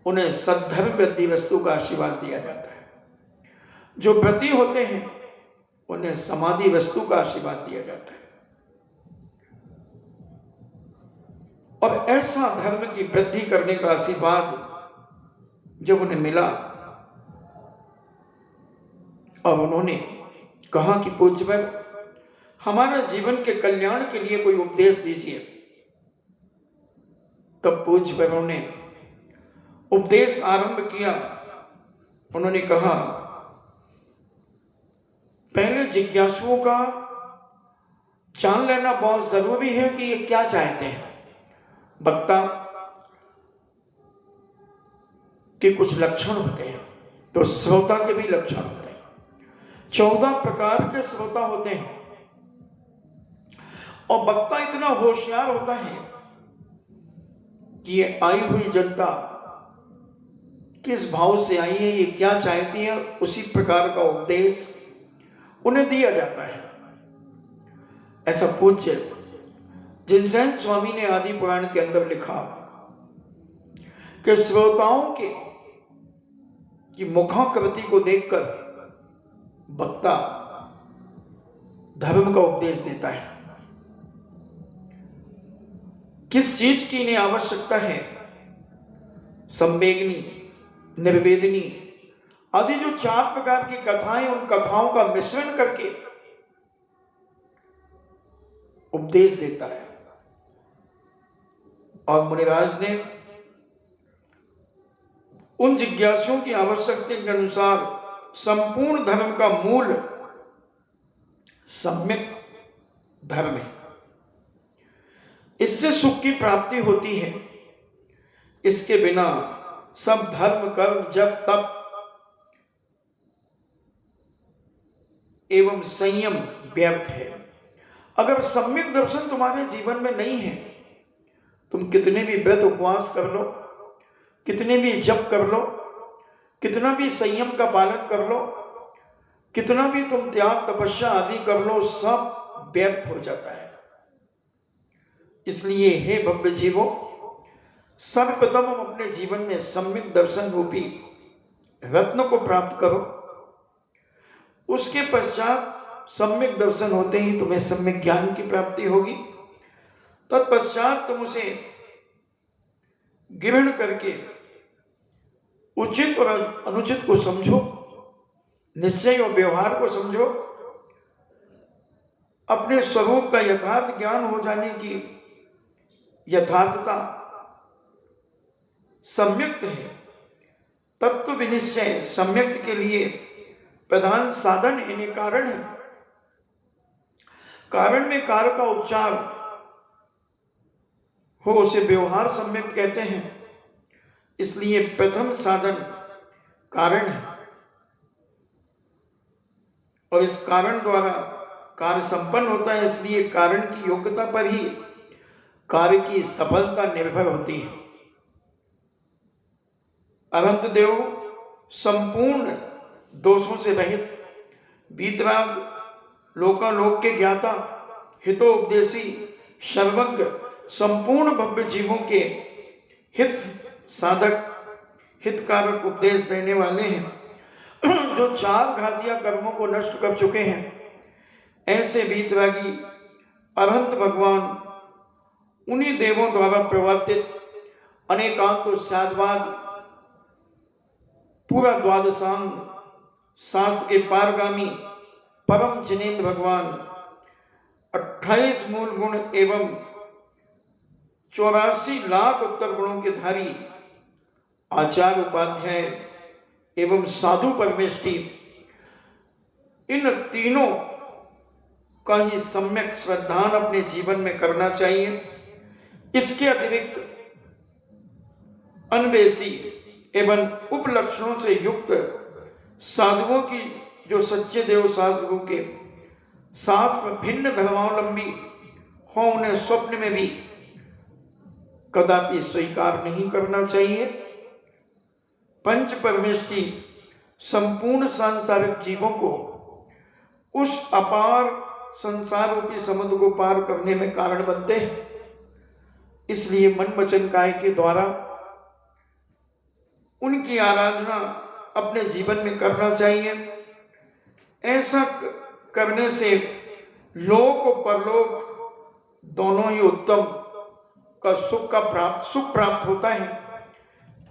उन्हें सद्धर्म वृद्धि वस्तु का आशीर्वाद दिया जाता है। जो व्रती होते हैं उन्हें समाधि वस्तु का आशीर्वाद दिया जाता है। और ऐसा धर्म की वृद्धि करने का आशीर्वाद जब उन्हें मिला और उन्होंने कहा कि पूज्यवर, हमारे जीवन के कल्याण के लिए कोई उपदेश दीजिए, तब पूज्यवरों ने उपदेश आरंभ किया। उन्होंने कहा, पहले जिज्ञासुओं का जान लेना बहुत जरूरी है कि ये क्या चाहते हैं। वक्ता के कुछ लक्षण होते हैं तो श्रोता के भी लक्षण होते हैं। 14 प्रकार के श्रोता होते हैं और वक्ता इतना होशियार होता है कि ये आई हुई जनता किस भाव से आई है, ये क्या चाहती है, उसी प्रकार का उपदेश उन्हें दिया जाता है। ऐसा पूज्य जिनसेन स्वामी ने आदि पुराण के अंदर लिखा कि श्रोताओं की मुखाकृति को देखकर वक्ता धर्म का उपदेश देता है। किस चीज की इन्हें आवश्यकता है, संवेगनी, निर्वेदनी आदि जो 4 प्रकार की कथाएं, उन कथाओं का मिश्रण करके उपदेश देता है। और मुनिराज ने उन जिज्ञासुओं की आवश्यकता के अनुसार संपूर्ण धर्म का मूल सम्यक धर्म है, इससे सुख की प्राप्ति होती है, इसके बिना सब धर्म कर्म जब तप एवं संयम व्यर्थ है। अगर सम्यक दर्शन तुम्हारे जीवन में नहीं है, तुम कितने भी व्रत उपवास कर लो, कितने भी जप कर लो, कितना भी संयम का पालन कर लो, कितना भी तुम त्याग तपस्या आदि कर लो, सब व्यर्थ हो जाता है। इसलिए हे भव्य जीवो, सर्वप्रथम हम अपने जीवन में सम्यक दर्शन रूपी रत्न को प्राप्त करो। उसके पश्चात सम्यक दर्शन होते ही तुम्हें सम्यक ज्ञान की प्राप्ति होगी। तत्पश्चात तुम उसे ग्रहण करके उचित और अनुचित को समझो, निश्चय और व्यवहार को समझो। अपने स्वरूप का यथार्थ ज्ञान हो जाने की यथार्थता सम्यक्त है। तत्व विनिश्चय सम्यक्त के लिए प्रधान साधन यानी कारण है। कारण में कार का उपचार हो उसे व्यवहार सम्यक्त कहते हैं। इसलिए प्रथम साधन कारण है और इस कारण द्वारा कार्य संपन्न होता है। इसलिए कारण की योग्यता पर ही कार्य की सफलता निर्भर होती है। अनंत देव संपूर्ण दोषों से रहित, वीतराग, लोकालोक के ज्ञाता, हितोपदेशी, सर्वज्ञ, संपूर्ण भव्य जीवों के हित साधक, हितकारक उपदेश देने वाले हैं, जो चार घातिया कर्मों को नष्ट कर चुके हैं। ऐसे वीतरागी अनंत भगवान उन्हीं देवों द्वारा प्रवर्तित अनेकांत साधवाद, पूरा द्वादशांग शास्त्र के पारगामी परम जिनेन्द्र भगवान 28 मूल गुण एवं 84 लाख उत्तर गुणों के धारी आचार्य उपाध्याय एवं साधु परमेष्टि, इन तीनों का ही सम्यक श्रद्धान अपने जीवन में करना चाहिए। इसके अतिरिक्त अन्वेषी एवं उपलक्षणों से युक्त साधुओं की जो सच्चे देव शास्त्रों के शास्त्र भिन्न धर्मावलंबी हो, उन्हें स्वप्न में भी कदापि स्वीकार नहीं करना चाहिए। पंच परमेष्टि संपूर्ण सांसारिक जीवों को उस अपार संसार रूपी समुद्र को पार करने में कारण बनते हैं। इसलिए मन वचन काया के द्वारा उनकी आराधना अपने जीवन में करना चाहिए। ऐसा करने से लोक और परलोक दोनों ही उत्तम का सुख प्राप्त होता है।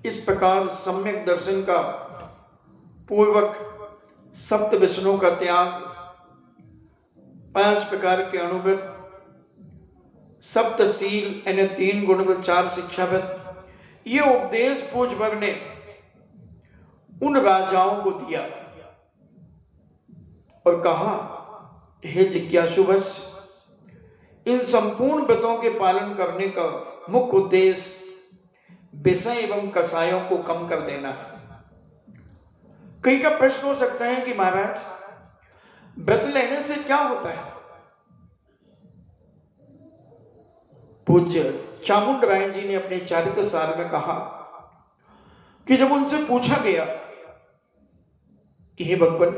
इस प्रकार सम्यक दर्शन का पूर्वक सप्त विष्णु का त्याग, 5 प्रकार के अणुव्रत, सप्तशील यानी 3 गुणव्रत, 4 शिक्षाव्रत, ये उपदेश पूज्य वर्ग ने उन राजाओं को दिया और कहा, हे जिज्ञासुवश, इन संपूर्ण व्रतों के पालन करने का मुख्य उद्देश्य विषय एवं कसायों को कम कर देना है। कई का प्रश्न हो सकता है कि महाराज, व्रत लेने से क्या होता है? पूज्य चामुंड राय जी ने अपने चारित्र सार में कहा कि जब उनसे पूछा गया कि हे भगवान,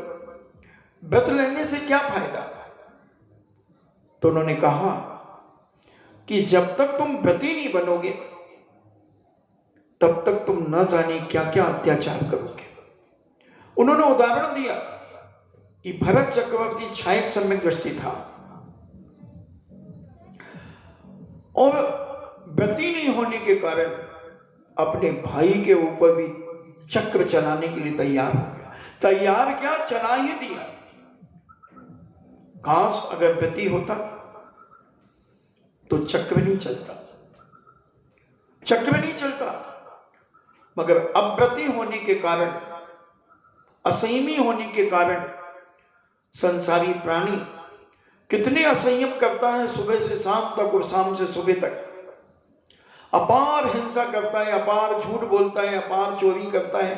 व्रत लेने से क्या फायदा, तो उन्होंने कहा कि जब तक तुम व्रती नहीं बनोगे तब तक तुम न जाने क्या क्या अत्याचार करोगे। उन्होंने उदाहरण दिया कि भरत चक्रवर्ती क्षायक सम्यक दृष्टि था और व्रती नहीं होने के कारण अपने भाई के ऊपर भी चक्र चलाने के लिए तैयार हो गया। तैयार क्या, चला ही दिया। काश अगर व्रती होता तो चक्र नहीं चलता, चक्र नहीं चलता। मगर अव्रती होने के कारण, असंयमी होने के कारण संसारी प्राणी कितने असंयम करता है, सुबह से शाम तक और शाम से सुबह तक अपार हिंसा करता है, अपार झूठ बोलता है, अपार चोरी करता है,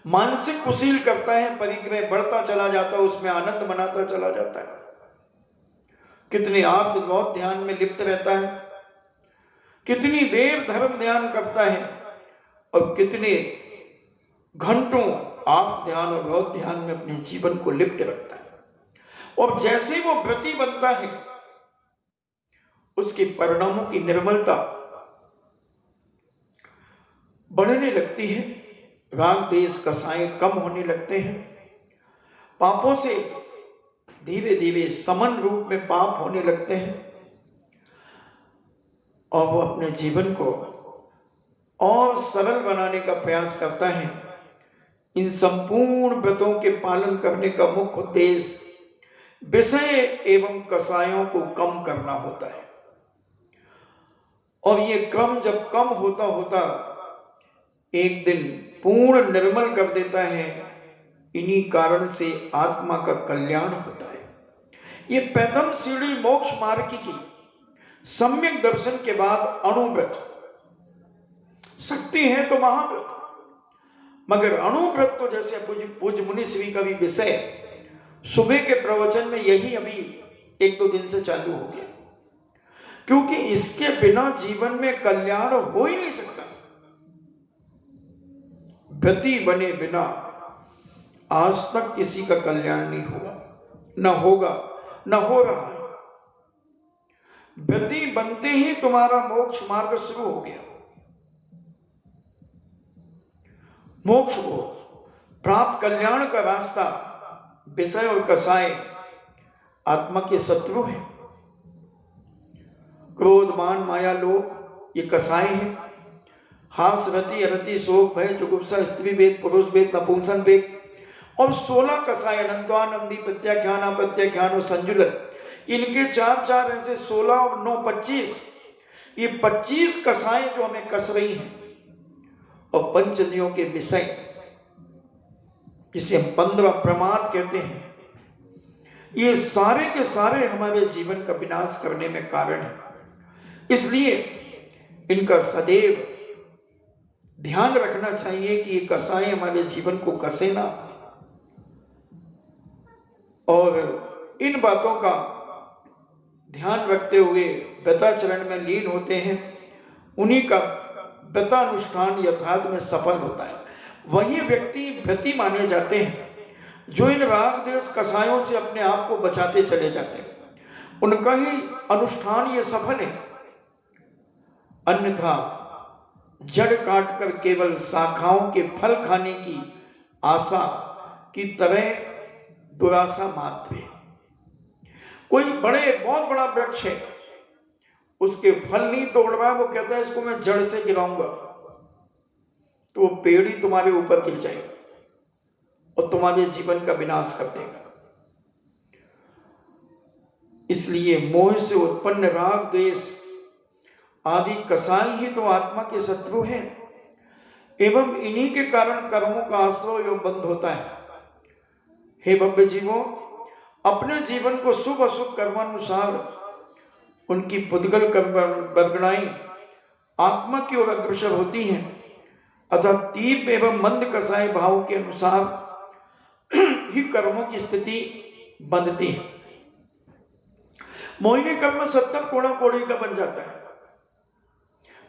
मानसिक कुशील करता है, परिग्रह बढ़ता चला जाता है, उसमें आनंद मनाता चला जाता है। कितने आर्थ बहुत ध्यान में लिप्त रहता है, कितनी देर धर्म ध्यान करता है और कितने घंटों आर्थ ध्यान और बहुत ध्यान में अपने जीवन को लिप्त रखता है। और जैसे वो व्रती बनता है, उसके परिणामों की निर्मलता बढ़ने लगती है, राग देश कसाय कम होने लगते हैं, पापों से धीरे धीरे समन रूप में पाप होने लगते हैं और वो अपने जीवन को और सरल बनाने का प्रयास करता है। इन संपूर्ण व्रतों के पालन करने का मुख्य उद्देश्य विषय एवं कसायों को कम करना होता है। और ये क्रम जब कम होता होता एक दिन पूर्ण निर्मल कर देता है। इन्हीं कारण से आत्मा का कल्याण होता है। ये प्रथम सीढ़ी मोक्ष मार्ग की सम्यक दर्शन के बाद अणुव्रत, शक्ति है तो महाव्रत, मगर अणुव्रत तो जैसे पूज्य मुनि श्री का भी विषय सुबह के प्रवचन में यही अभी 1-2 दिन से चालू हो गया, क्योंकि इसके बिना जीवन में कल्याण हो ही नहीं सकता। व्रती बने बिना आज तक किसी का कल्याण नहीं हुआ, न होगा, न हो रहा है। व्रती बनते ही तुम्हारा मोक्ष मार्ग शुरू हो गया। मोक्ष को प्राप्त कल्याण का रास्ता विषय और कसाय आत्मा के शत्रु हैं। क्रोध, मान, माया, लोभ ये कसाय हैं। हास, रति, अरति, शोक, भय, जुगुप्सा, स्त्री भेद, पुरुष भेद, नपुंसन भेद और 16 कसाय अनंतवानंदी, प्रत्याख्यान, अप्रत्याख्यान और संजुलन, इनके 4 ऐसे 16 और 9 25, ये 25 कसाएं जो हमें कस रही हैं। और पंचदियों के विषय जिसे हम 15 प्रमाद कहते हैं, ये सारे के सारे हमारे जीवन का विनाश करने में कारण है। इसलिए इनका सदैव ध्यान रखना चाहिए कि ये कसाई हमारे जीवन को कसे ना। और इन बातों का ध्यान रखते हुए व्रताचरण में लीन होते हैं, उन्हीं का व्रतानुष्ठान यथार्थ में सफल होता है। वही व्यक्ति व्रती माने जाते हैं जो इन राग द्वेष कसायों से अपने आप को बचाते चले जाते हैं। उनका ही अनुष्ठान ये सफल है। अन्यथा जड़ काटकर केवल शाखाओं के फल खाने की आशा की तरह दुराशा मात्र है। कोई बहुत बड़ा वृक्ष है, उसके फल नहीं तोड़ रहा है, वो कहता है इसको मैं जड़ से गिराऊंगा, तो वो पेड़ ही तुम्हारे ऊपर गिर जाएगा और तुम्हारे जीवन का विनाश कर देगा। इसलिए मोह से उत्पन्न राग द्वेष आदि कसाई ही तो आत्मा के शत्रु हैं, एवं इन्हीं के कारण कर्मों का आश्रय एवं बंध होता है। हे भव्य जीवों, अपने जीवन को शुभ अशुभ कर्मानुसार उनकी पुद्गल बरगड़ाई आत्मा की ओर अग्रसर होती हैं, अतः तीव्र एवं मंद कसाई भाव के अनुसार ही कर्मों की स्थिति बंधती है। मोहिनी कर्म 70 कोड़ा कोड़ी का बन जाता है।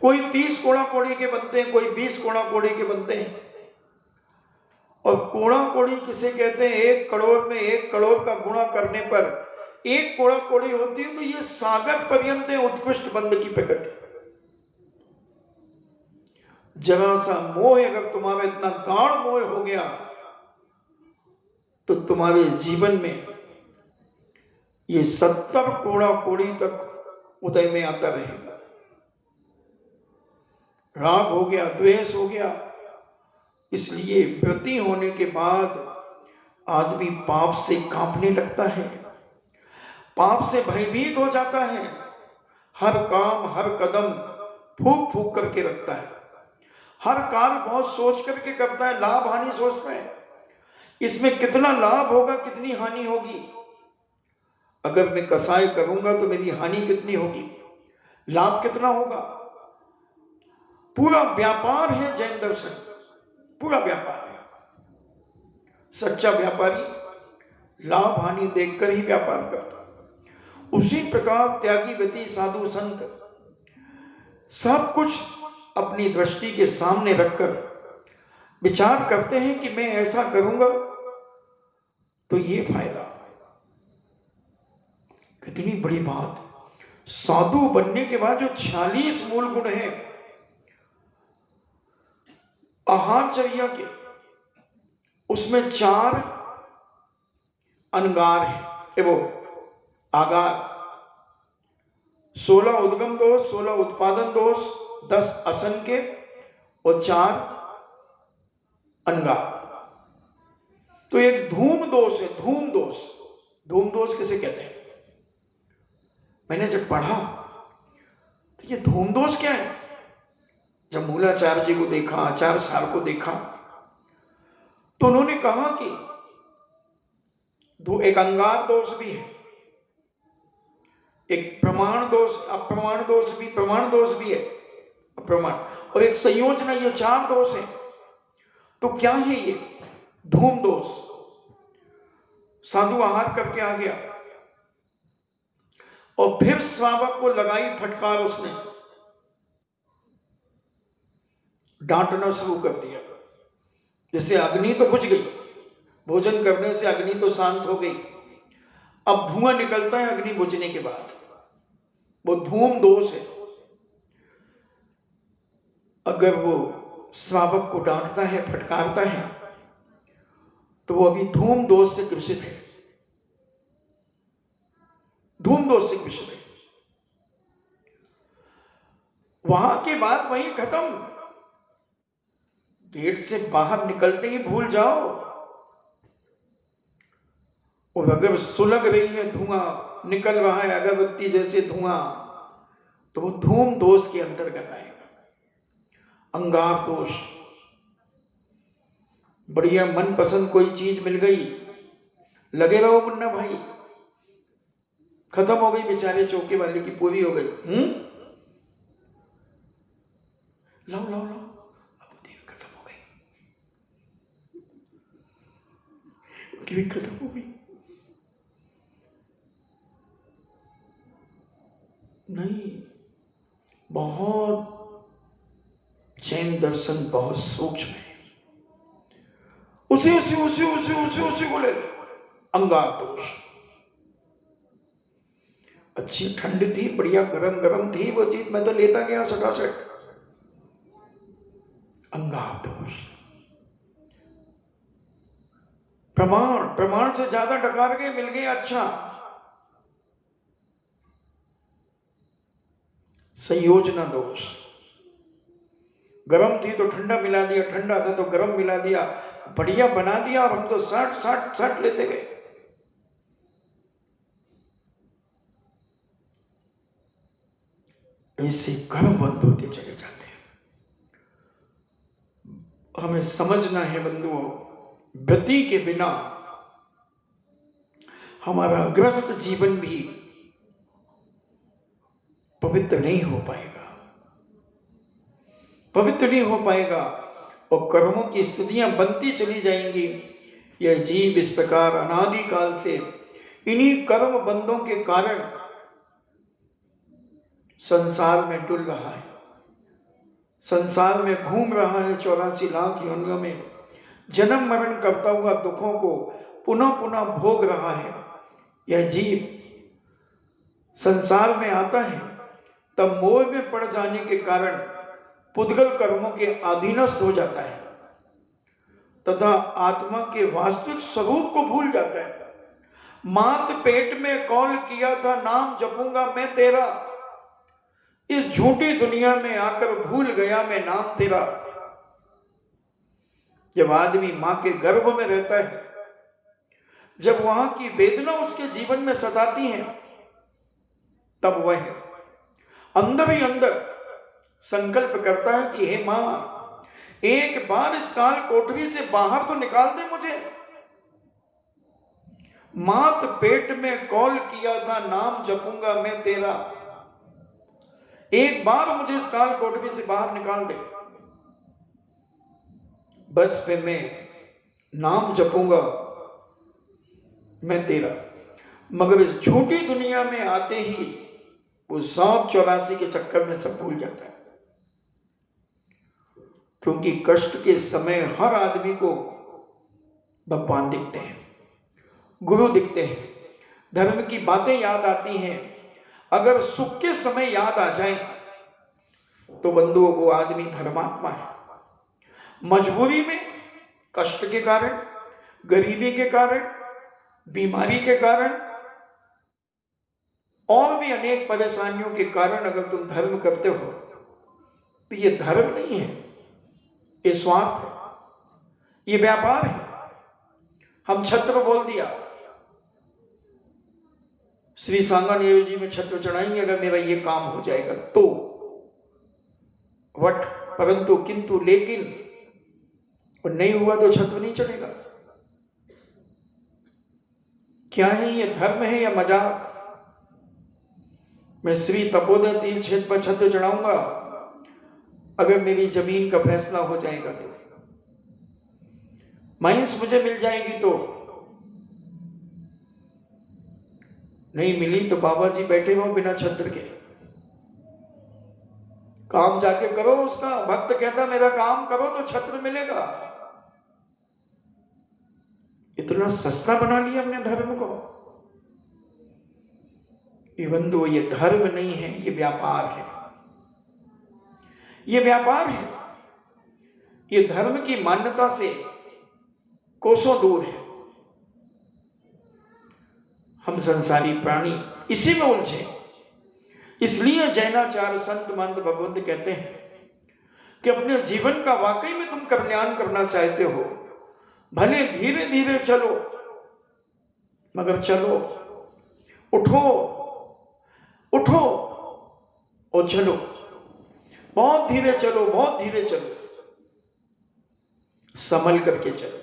कोई 30 कोड़ा कोड़ी के बनते हैं, कोई 20 कोड़ा कोड़ी के बनते हैं। और कोड़ा कोड़ी किसे कहते हैं? 1 करोड़ में 1 करोड़ का गुणा करने पर 1 कोड़ा कोड़ी होती है, तो ये सागर पर्यंत उत्कृष्ट बंध की प्रकृति। जरा सा मोह अगर तुम्हारा इतना गाढ़ मोह हो गया तो तुम्हारे जीवन में ये 70 कोड़ा कोड़ी तक उदय में आता रहेगा। राग हो गया, द्वेष हो गया। इसलिए व्रती होने के बाद आदमी पाप से कांपने लगता है, पाप से भयभीत हो जाता है। हर काम, हर कदम फूक फूक करके रखता है। हर कार्य बहुत सोच करके करता है, लाभ हानि सोचता है। इसमें कितना लाभ होगा, कितनी हानि होगी। अगर मैं कसाय करूंगा तो मेरी हानि कितनी होगी, लाभ कितना होगा। पूरा व्यापार है जैन दर्शन, पूरा व्यापार है। सच्चा व्यापारी लाभ हानि देखकर ही व्यापार करता। उसी प्रकार त्यागी, व्यती, साधु, संत सब कुछ अपनी दृष्टि के सामने रखकर विचार करते हैं कि मैं ऐसा करूंगा तो ये फायदा। कितनी बड़ी बात। साधु बनने के बाद जो 46 मूल गुण हैं आहारचर्या के, उसमें 4 अनगार है। वो आगार 16 उद्गम दोष, 16 उत्पादन दोष, 10 असन के और 4 अंगार। तो एक धूम दोष है, धूम दोष। धूम दोष किसे कहते हैं? मैंने जब पढ़ा तो ये धूम दोष क्या है? जब मूलाचार्य जी को देखा, आचार्य सार को देखा, तो उन्होंने कहा कि एक अंगार दोष भी है, एक प्रमाण दोष, अप्रमाण दोष भी, प्रमाण दोष भी है, अप्रमाण, और एक संयोजना, ये 4 दोष है। तो क्या है ये? धूम दोष। साधु आहार करके आ गया और फिर श्रावक को लगाई फटकार, उसने डांटना शुरू कर दिया। जैसे अग्नि तो बुझ गई, भोजन करने से अग्नि तो शांत हो गई, अब धुआं निकलता है अग्नि बुझने के बाद, वो धूम दोष है। अगर वो श्रावक को डांटता है, फटकारता है, तो वो अभी धूम दोष से ग्रसित है, धूम दोष से ग्रसित है। वहां के बाद वहीं खत्म, गेट से बाहर निकलते ही भूल जाओ। और अगर सुलग रही है, धुआं निकल रहा है अगरबत्ती जैसे धुआं, तो वो धूम दोष के अंतर्गत आएगा। अंगार दोष, बढ़िया मनपसंद कोई चीज मिल गई, लगे रहो मुन्ना भाई, खत्म हो गई बेचारे चौके वाले की, पूरी हो गई। लो लो लो, अब देर खत्म हो गई, उनकी भी खत्म हो गई। नहीं, बहुत जैन दर्शन बहुत सूक्ष्म है। उसी उसी उसी उसी उसी उसी को ले लो, अंगार दोष। अच्छी ठंड थी, बढ़िया गरम गरम थी वो चीज, मैं तो लेता गया सटासट, अंगार दोष। प्रमाण, प्रमाण से ज्यादा डकार के मिल गए, अच्छा। संयोजना दोष, गरम थी तो ठंडा मिला दिया, ठंडा था तो गरम मिला दिया, बढ़िया बना दिया, और हम तो सट सट सट लेते गए। ऐसे कर्म बंद होते चले जाते हैं। हमें समझना है बंधुओं, गति के बिना हमारा ग्रस्त जीवन भी पवित्र नहीं हो पाएगा, पवित्र नहीं हो पाएगा, और कर्मों की स्थितियां बनती चली जाएंगी। यह जीव इस प्रकार अनादि काल से इन्हीं कर्म बंधों के कारण संसार में डुल रहा है, संसार में घूम रहा है, 84 लाख योनियों में जन्म मरण करता हुआ दुखों को पुनः पुनः भोग रहा है। यह जीव संसार में आता है तब मोह में पड़ जाने के कारण पुद्गल कर्मों के अधीनस्थ हो जाता है तथा आत्मा के वास्तविक स्वरूप को भूल जाता है। मात पेट में कौल किया था नाम जपूंगा मैं तेरा, इस झूठी दुनिया में आकर भूल गया मैं नाम तेरा। जब आदमी मां के गर्भ में रहता है, जब वहां की वेदना उसके जीवन में सताती है, तब वह अंदर ही अंदर संकल्प करता है कि हे मां, एक बार इस काल कोठरी से बाहर तो निकाल दे मुझे। मात पेट में कौल किया था नाम जपूंगा मैं तेरा, एक बार मुझे इस काल कोठरी से बाहर निकाल दे, बस फिर मैं नाम जपूंगा मैं तेरा। मगर इस झूठी दुनिया में आते ही वो 184 के चक्कर में सब भूल जाता है, क्योंकि कष्ट के समय हर आदमी को भगवान दिखते हैं, गुरु दिखते हैं, धर्म की बातें याद आती हैं। अगर सुख के समय याद आ जाए तो बंधुओं वो आदमी धर्मात्मा है। मजबूरी में, कष्ट के कारण, गरीबी के कारण, बीमारी के कारण और भी अनेक परेशानियों के कारण अगर तुम धर्म करते हो तो ये धर्म नहीं है, ये स्वार्थ है, ये व्यापार है। हम छत्र बोल दिया, श्री सांगानेर जी में छत्र चढ़ाएंगे अगर मेरा ये काम हो जाएगा तो, वट परंतु किंतु लेकिन, और नहीं हुआ तो छत्र नहीं चढ़ेगा। क्या है ये, धर्म है या मजाक? मैं श्री तपोदय तीर्थ क्षेत्र पर छत्र चढ़ाऊंगा अगर मेरी जमीन का फैसला हो जाएगा तो, माइंस मुझे मिल जाएगी तो, नहीं मिली तो बाबा जी बैठे हो बिना छत्र के, काम जाके करो उसका। भक्त कहता मेरा काम करो तो छत्र मिलेगा। इतना सस्ता बना लिया अपने धर्म को। इवन दो ये धर्म नहीं है, ये व्यापार है, ये व्यापार है। ये धर्म की मान्यता से कोसों दूर है। हम संसारी प्राणी इसी में उलझे। इसलिए जैनाचार्य संत महंत भगवंत कहते हैं कि अपने जीवन का वाकई में तुम कल्याण करना चाहते हो, भले धीरे धीरे चलो मगर चलो। उठो उठो और चलो, बहुत धीरे चलो, बहुत धीरे चलो, संभल करके चलो।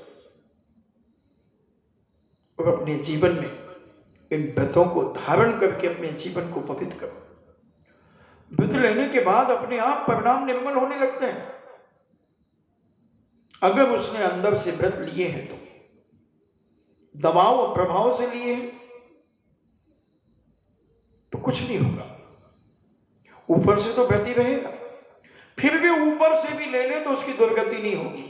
और अपने जीवन में इन व्रतों को धारण करके अपने जीवन को पवित्र करो। व्रत लेने के बाद अपने आप परिणाम निर्मल होने लगते हैं। अगर उसने अंदर से व्रत लिए हैं तो, दबाव और प्रभाव से लिए हैं तो कुछ नहीं होगा। ऊपर से तो व्रत ही रहेगा, फिर भी ऊपर से भी ले ले तो उसकी दुर्गति नहीं होगी।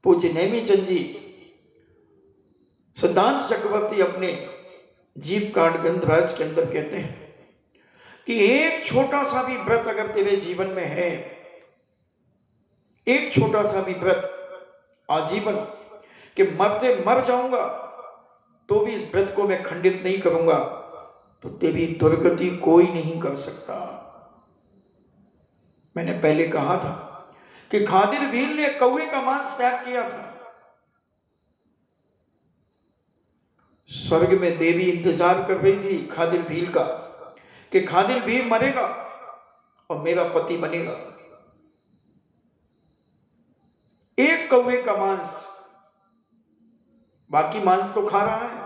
पूज्य नेमीचंद जी सिद्धांत चक्रवर्ती अपने जीव कांड ग्रंथराज के अंदर कहते हैं कि एक छोटा सा भी व्रत अगर तेरे जीवन में है, एक छोटा सा भी व्रत आजीवन, कि मरते मर जाऊंगा तो भी इस व्रत को मैं खंडित नहीं करूंगा, तो तेरी दुर्गति कोई नहीं कर सकता। मैंने पहले कहा था कि खादिर भील ने कौवे का मांस त्याग किया था। स्वर्ग में देवी इंतजार कर रही थी खादिर भील का कि खादिर भील मरेगा और मेरा पति बनेगा। एक कौवे का मांस, बाकी मांस तो खा रहा है।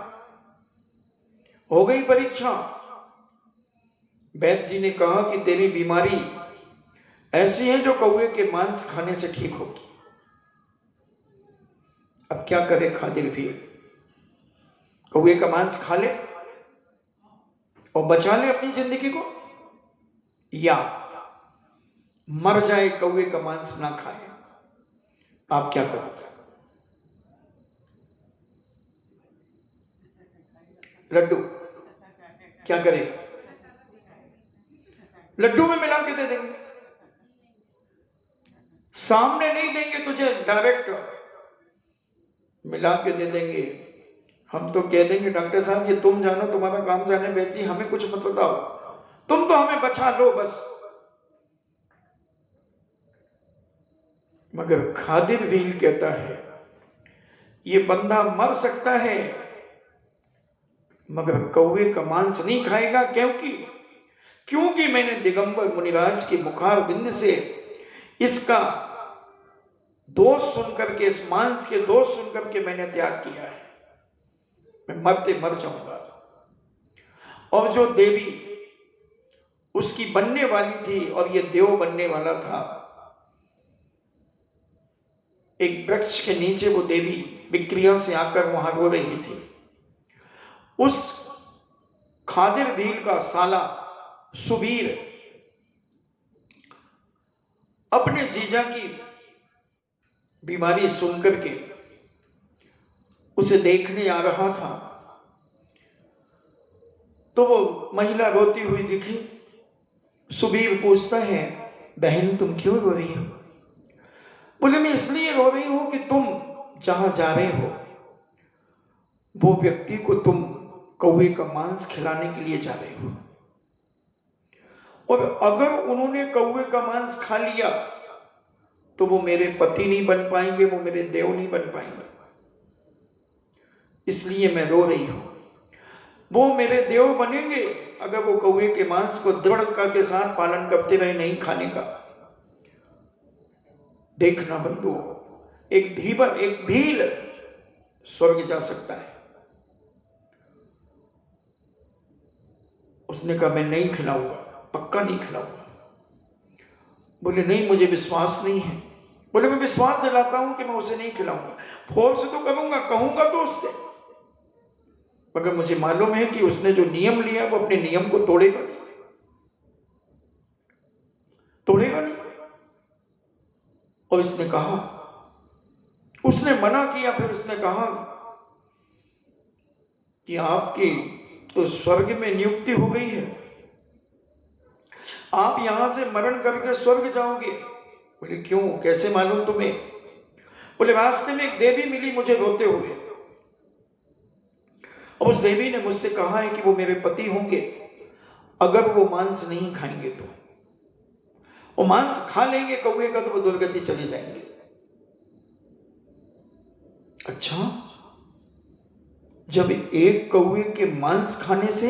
हो गई परीक्षा। वैद्य जी ने कहा कि तेरी बीमारी ऐसी है जो कौवे के मांस खाने से ठीक होगी। अब क्या करे खादिर भील? कौवे का मांस खा ले और बचा ले अपनी जिंदगी को, या मर जाए कौवे का मांस ना खाए? आप क्या करोगे? लड्डू क्या करेगा? लड्डू में मिला के दे देंगे, सामने नहीं देंगे तुझे, डायरेक्ट मिला के दे देंगे। हम तो कह देंगे डॉक्टर साहब ये तुम जानो, तुम्हारा काम जाने, वैद्य जी हमें कुछ मत बताओ, तुम तो हमें बचा लो बस। मगर खादिर भील कहता है ये बंदा मर सकता है मगर कौवे का मांस नहीं खाएगा। क्योंकि मैंने दिगंबर मुनिराज के मुखार बिंद से इसका दोष सुनकर के, इस मांस के दोष सुनकर के मैंने त्याग किया है। मैं मरते मर जाऊंगा। और जो देवी उसकी बनने वाली थी और ये देव बनने वाला था, एक वृक्ष के नीचे वो देवी विक्रिया से आकर वहां रो रही थी। उस खादिर भील का साला सुबीर अपने जीजा की बीमारी सुनकर के उसे देखने आ रहा था, तो वो महिला रोती हुई दिखी। सुबीर पूछता है बहन तुम क्यों रो रही हो? बोले मैं इसलिए रो रही हूं कि तुम जहां जा रहे हो वो व्यक्ति को तुम कौवे का मांस खिलाने के लिए जा रहे हो, और अगर उन्होंने कौवे का मांस खा लिया तो वो मेरे पति नहीं बन पाएंगे, वो मेरे देव नहीं बन पाएंगे। इसलिए मैं रो रही हूं। वो मेरे देव बनेंगे अगर वो कौवे के मांस को दृढ़ता के साथ पालन करते रहे नहीं खाने का। देखना बंधुओं, एक धीवर, एक भील स्वर्ग जा सकता है। उसने कहा मैं नहीं खिलाऊंगा, पक्का नहीं खिलाऊंगा। बोले नहीं, मुझे विश्वास नहीं है। बोले मैं विश्वास दिलाता हूं कि मैं उसे नहीं खिलाऊंगा, फोर्स तो करूंगा, कहूंगा तो उससे, मगर मुझे मालूम है कि उसने जो नियम लिया वो अपने नियम को तोड़ेगा नहीं, तोड़ेगा नहीं। और इसने कहा, उसने मना किया। फिर उसने कहा कि आपकी तो स्वर्ग में नियुक्ति हो गई है, आप यहां से मरण करके स्वर्ग जाओगे। बोले क्यों, कैसे मालूम तुम्हें? बोले रास्ते में एक देवी मिली मुझे रोते हुए, और उस देवी ने मुझसे कहा है कि वो मेरे पति होंगे अगर वो मांस नहीं खाएंगे तो, वो मांस खा लेंगे कौवे का तो वो दुर्गति चले जाएंगे। अच्छा, जब एक कौवे के मांस खाने से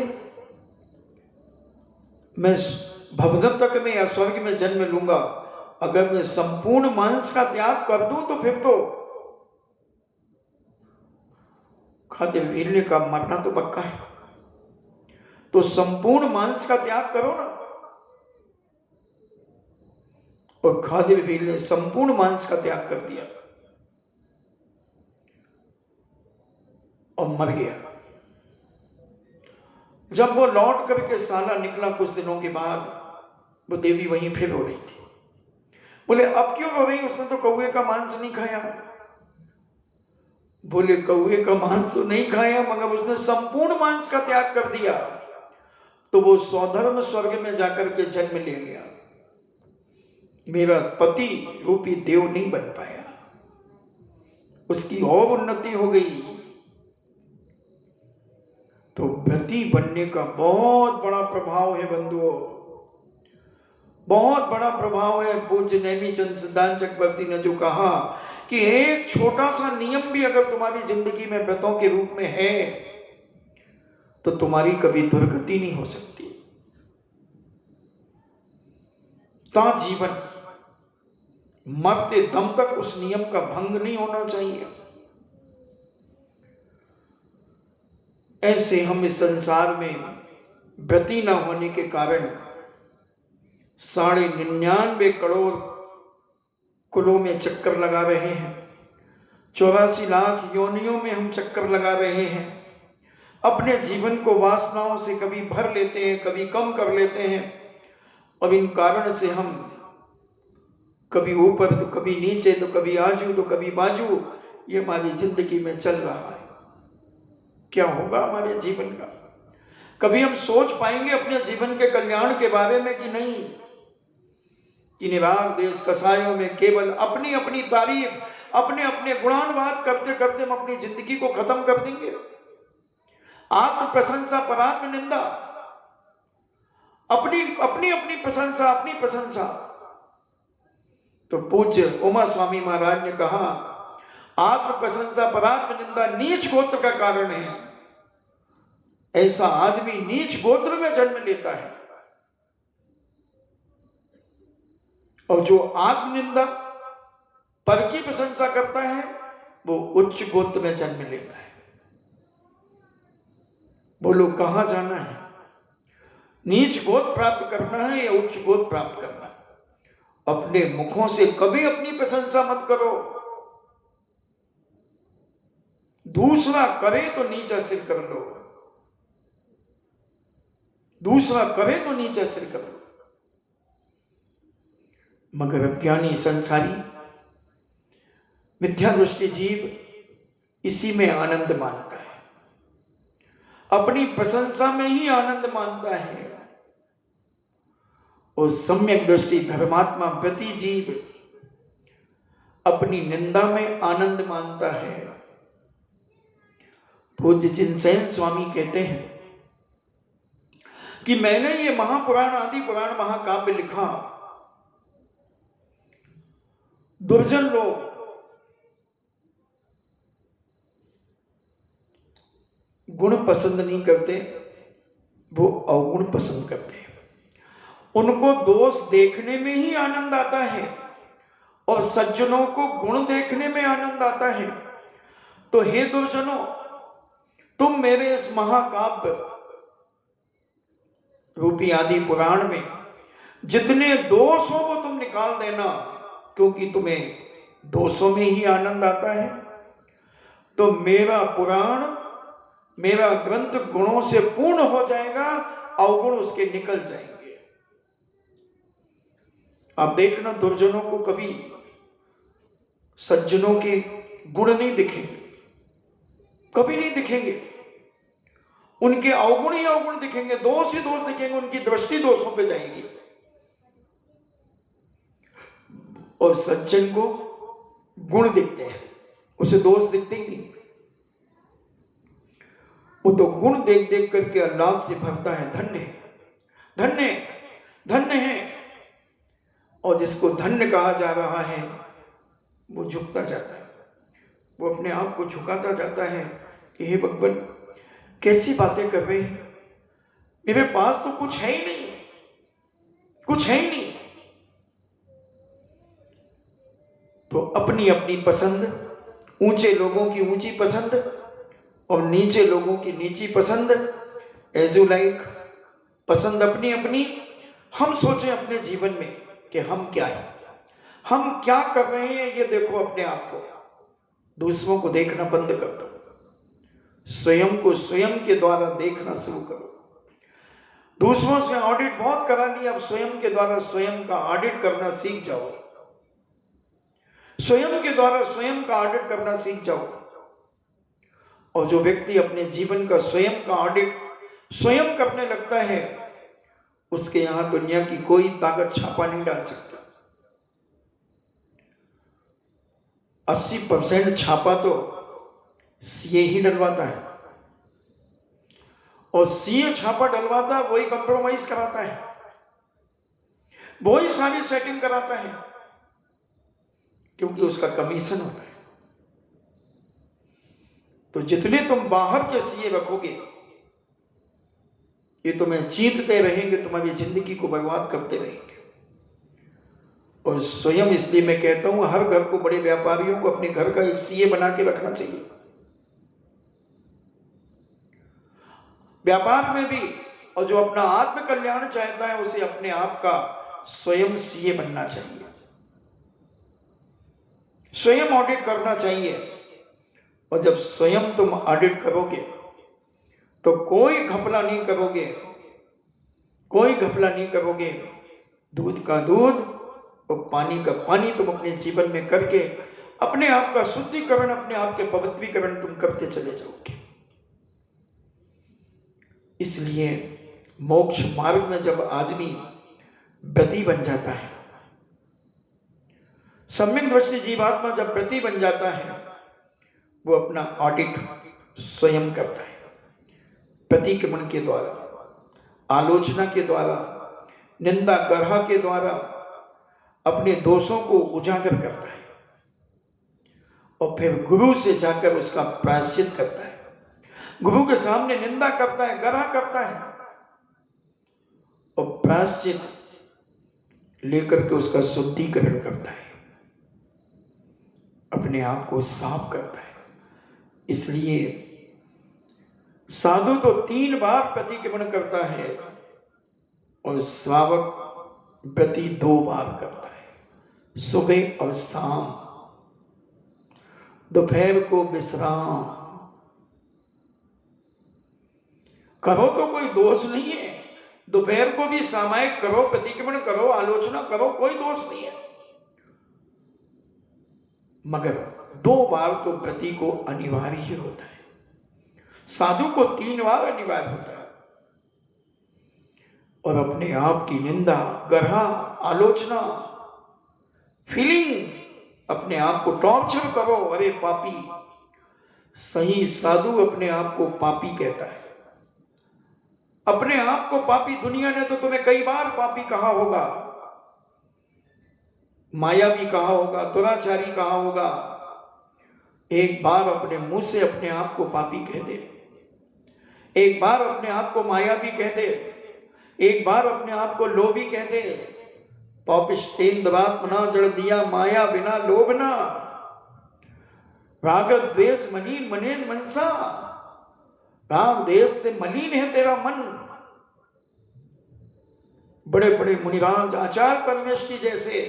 मैं भवदत्तक में या स्वर्ग में जन्म लूंगा, अगर मैं संपूर्ण मांस का त्याग कर दूं तो फिर तो खाद्य वीर्य का मरना तो पक्का है। तो संपूर्ण मांस का त्याग करो ना। और खाद्य वीर्य ने संपूर्ण मांस का त्याग कर दिया और मर गया। जब वो लौट करके साला निकला कुछ दिनों के बाद, वो देवी वहीं फिर रो रही थी। बोले अब क्यों रो रही, उसने तो कौवे का मांस नहीं खाया। बोले कौवे का मांस तो नहीं खाया, मगर उसने संपूर्ण मांस का त्याग कर दिया, तो वो सौधर्म स्वर्ग में जाकर के जन्म ले लिया। मेरा पति रूपी देव नहीं बन पाया, उसकी और उन्नति हो गई। तो व्रती बनने का बहुत बड़ा प्रभाव है बंधुओं, बहुत बड़ा प्रभाव है। पूज्य नेमीचंद सिद्धांत चक्रवर्ती ने जो कहा कि एक छोटा सा नियम भी अगर तुम्हारी जिंदगी में व्रतों के रूप में है तो तुम्हारी कभी दुर्गति नहीं हो सकती। ता जीवन मरते दम तक उस नियम का भंग नहीं होना चाहिए। ऐसे हम इस संसार में व्रती न होने के कारण 99.5 करोड़ कुलों में चक्कर लगा रहे हैं, 84 लाख योनियों में हम चक्कर लगा रहे हैं। अपने जीवन को वासनाओं से कभी भर लेते हैं, कभी कम कर लेते हैं, और इन कारण से हम कभी ऊपर तो कभी नीचे, तो कभी आजू तो कभी बाजू, ये हमारी जिंदगी में चल रहा है। क्या होगा हमारे जीवन का? कभी हम सोच पाएंगे अपने जीवन के कल्याण के बारे में कि नहीं, कि निराग देश कसायों में केवल अपनी अपनी तारीफ, अपने अपने गुणानुवाद करते करते हम अपनी जिंदगी को खत्म कर देंगे। आत्म प्रशंसा पर आत्म निंदा, अपनी अपनी अपनी प्रशंसा, अपनी प्रशंसा। तो पूज्य उमा स्वामी महाराज ने कहा, आत्म प्रशंसा पर आत्म निंदा नीच गोत्र का कारण है। ऐसा आदमी नीच गोत्र में जन्म लेता है, और जो आत्मनिंदा पर की प्रशंसा करता है वो उच्च गोत्र में जन्म लेता है। बोलो कहां जाना है? नीच गोत्र प्राप्त करना है या उच्च गोत्र प्राप्त करना है? अपने मुखों से कभी अपनी प्रशंसा मत करो। दूसरा करे तो नीचा सिर कर लो, दूसरा करे तो नीचा सिर कर लो। मगर अज्ञानी संसारी मिथ्या दृष्टि जीव इसी में आनंद मानता है, अपनी प्रशंसा में ही आनंद मानता है। और सम्यक दृष्टि धर्मात्मा व्रती जीव अपनी निंदा में आनंद मानता है। पूज्य जिनसेन स्वामी कहते हैं कि मैंने ये महापुराण आदि पुराण महाकाव्य लिखा दुर्जन लोग गुण पसंद नहीं करते, वो अवगुण पसंद करते हैं। उनको दोष देखने में ही आनंद आता है और सज्जनों को गुण देखने में आनंद आता है। तो हे दुर्जनों, तुम मेरे इस महाकाव्य रूपी आदि पुराण में जितने दोष हो वो तुम निकाल देना, क्योंकि तुम्हें दोषों में ही आनंद आता है। तो मेरा पुराण, मेरा ग्रंथ गुणों से पूर्ण हो जाएगा, अवगुण उसके निकल जाएंगे। आप देखना, दुर्जनों को कभी सज्जनों के गुण नहीं दिखेंगे, कभी नहीं दिखेंगे। उनके अवगुण ही अवगुण दिखेंगे, दोष ही दोष दिखेंगे, उनकी दृष्टि दोषों पे जाएगी। और सज्जन को गुण दिखते हैं, उसे दोष दिखते ही नहीं। वो तो गुण देख देख करके अल्लाह से भरता है, धन्य है, धन्य है, धन्य है। और जिसको धन्य कहा जा रहा है वो झुकता जाता है, वो अपने आप को झुकाता जाता है कि हे भगवान, कैसी बातें कर रहे हैं, मेरे पास तो कुछ है ही नहीं, कुछ है ही नहीं। तो अपनी अपनी पसंद, ऊंचे लोगों की ऊंची पसंद और नीचे लोगों की नीची पसंद, एज यू लाइक, पसंद अपनी अपनी। हम सोचें अपने जीवन में कि हम क्या है, हम क्या कर रहे हैं, ये देखो अपने आप को। दूसरों को देखना बंद कर दो, स्वयं को स्वयं के द्वारा देखना शुरू करो। दूसरों से ऑडिट बहुत करा लिया, अब स्वयं के द्वारा स्वयं का ऑडिट करना सीख जाओ, स्वयं के द्वारा स्वयं का ऑडिट करना सीख जाओ। और जो व्यक्ति अपने जीवन का स्वयं का ऑडिट स्वयं करने लगता है, उसके यहां दुनिया की कोई ताकत छापा नहीं डाल सकती। 80% छापा तो सीए ही डलवाता है, और सीए छापा डलवाता है, वही कंप्रोमाइज कराता है, वही सारी सेटिंग कराता है, क्योंकि उसका कमीशन होता है। तो जितने तुम बाहर के सीए रखोगे, ये तुम्हें जीतते रहेंगे, तुम्हारी जिंदगी को बर्बाद करते रहेंगे। और स्वयं इसलिए मैं कहता हूं, हर घर को, बड़े व्यापारियों को अपने घर का एक सीए बना के रखना चाहिए। व्यापार में भी, और जो अपना आत्म कल्याण चाहता है, उसे अपने आप का स्वयं सीए बनना चाहिए, स्वयं ऑडिट करना चाहिए। और जब स्वयं तुम ऑडिट करोगे तो कोई घपला नहीं करोगे, कोई घपला नहीं करोगे। दूध का दूध और पानी का पानी तुम अपने जीवन में करके अपने आप का शुद्धिकरण, अपने आप के पवित्रीकरण तुम करते चले जाओगे। इसलिए मोक्ष मार्ग में जब आदमी व्रती बन जाता है, सम्यक दृष्टि जीवात्मा जब व्रती बन जाता है, वो अपना ऑडिट स्वयं करता है, प्रतिक्रमण के द्वारा, आलोचना के द्वारा, निंदा गर्ह के द्वारा अपने दोषों को उजागर करता है, और फिर गुरु से जाकर उसका प्रायश्चित करता है। गुरु के सामने निंदा करता है, गर्ह करता है, और प्रायश्चित लेकर के उसका शुद्धिकरण करता है, अपने आप को साफ करता है। इसलिए साधु तो 3 बार प्रतिक्रमण करता है और श्रावक प्रति 2 बार करता है, सुबह और शाम, दोपहर को विश्राम। करो तो कोई दोष नहीं है, दोपहर को भी सामायिक करो, प्रतिक्रमण करो, आलोचना करो, कोई दोष नहीं है। मगर 2 बार तो व्रती को अनिवार्य ही होता है, साधु को 3 बार अनिवार्य होता है। और अपने आप की निंदा, गर्हा, आलोचना, फीलिंग, अपने आप को टॉर्चर करो, अरे पापी। सही साधु अपने आप को पापी कहता है, अपने आप को पापी। दुनिया ने तो तुम्हें कई बार पापी कहा होगा, मायावी कहा होगा, दुराचारी कहा होगा, एक बार अपने मुंह से अपने आप को पापी कह दे, एक बार अपने आप को मायावी कह दे, एक बार अपने आप को लोभी कह दे, पापिष्टेन्द्रात्मना जड़ दिया माया बिना लोभना, राग द्वेष मलिन मनेन मनसा, राग द्वेष से मलिन है तेरा मन। बड़े बड़े मुनिराज आचार्य परमेश्वरी जैसे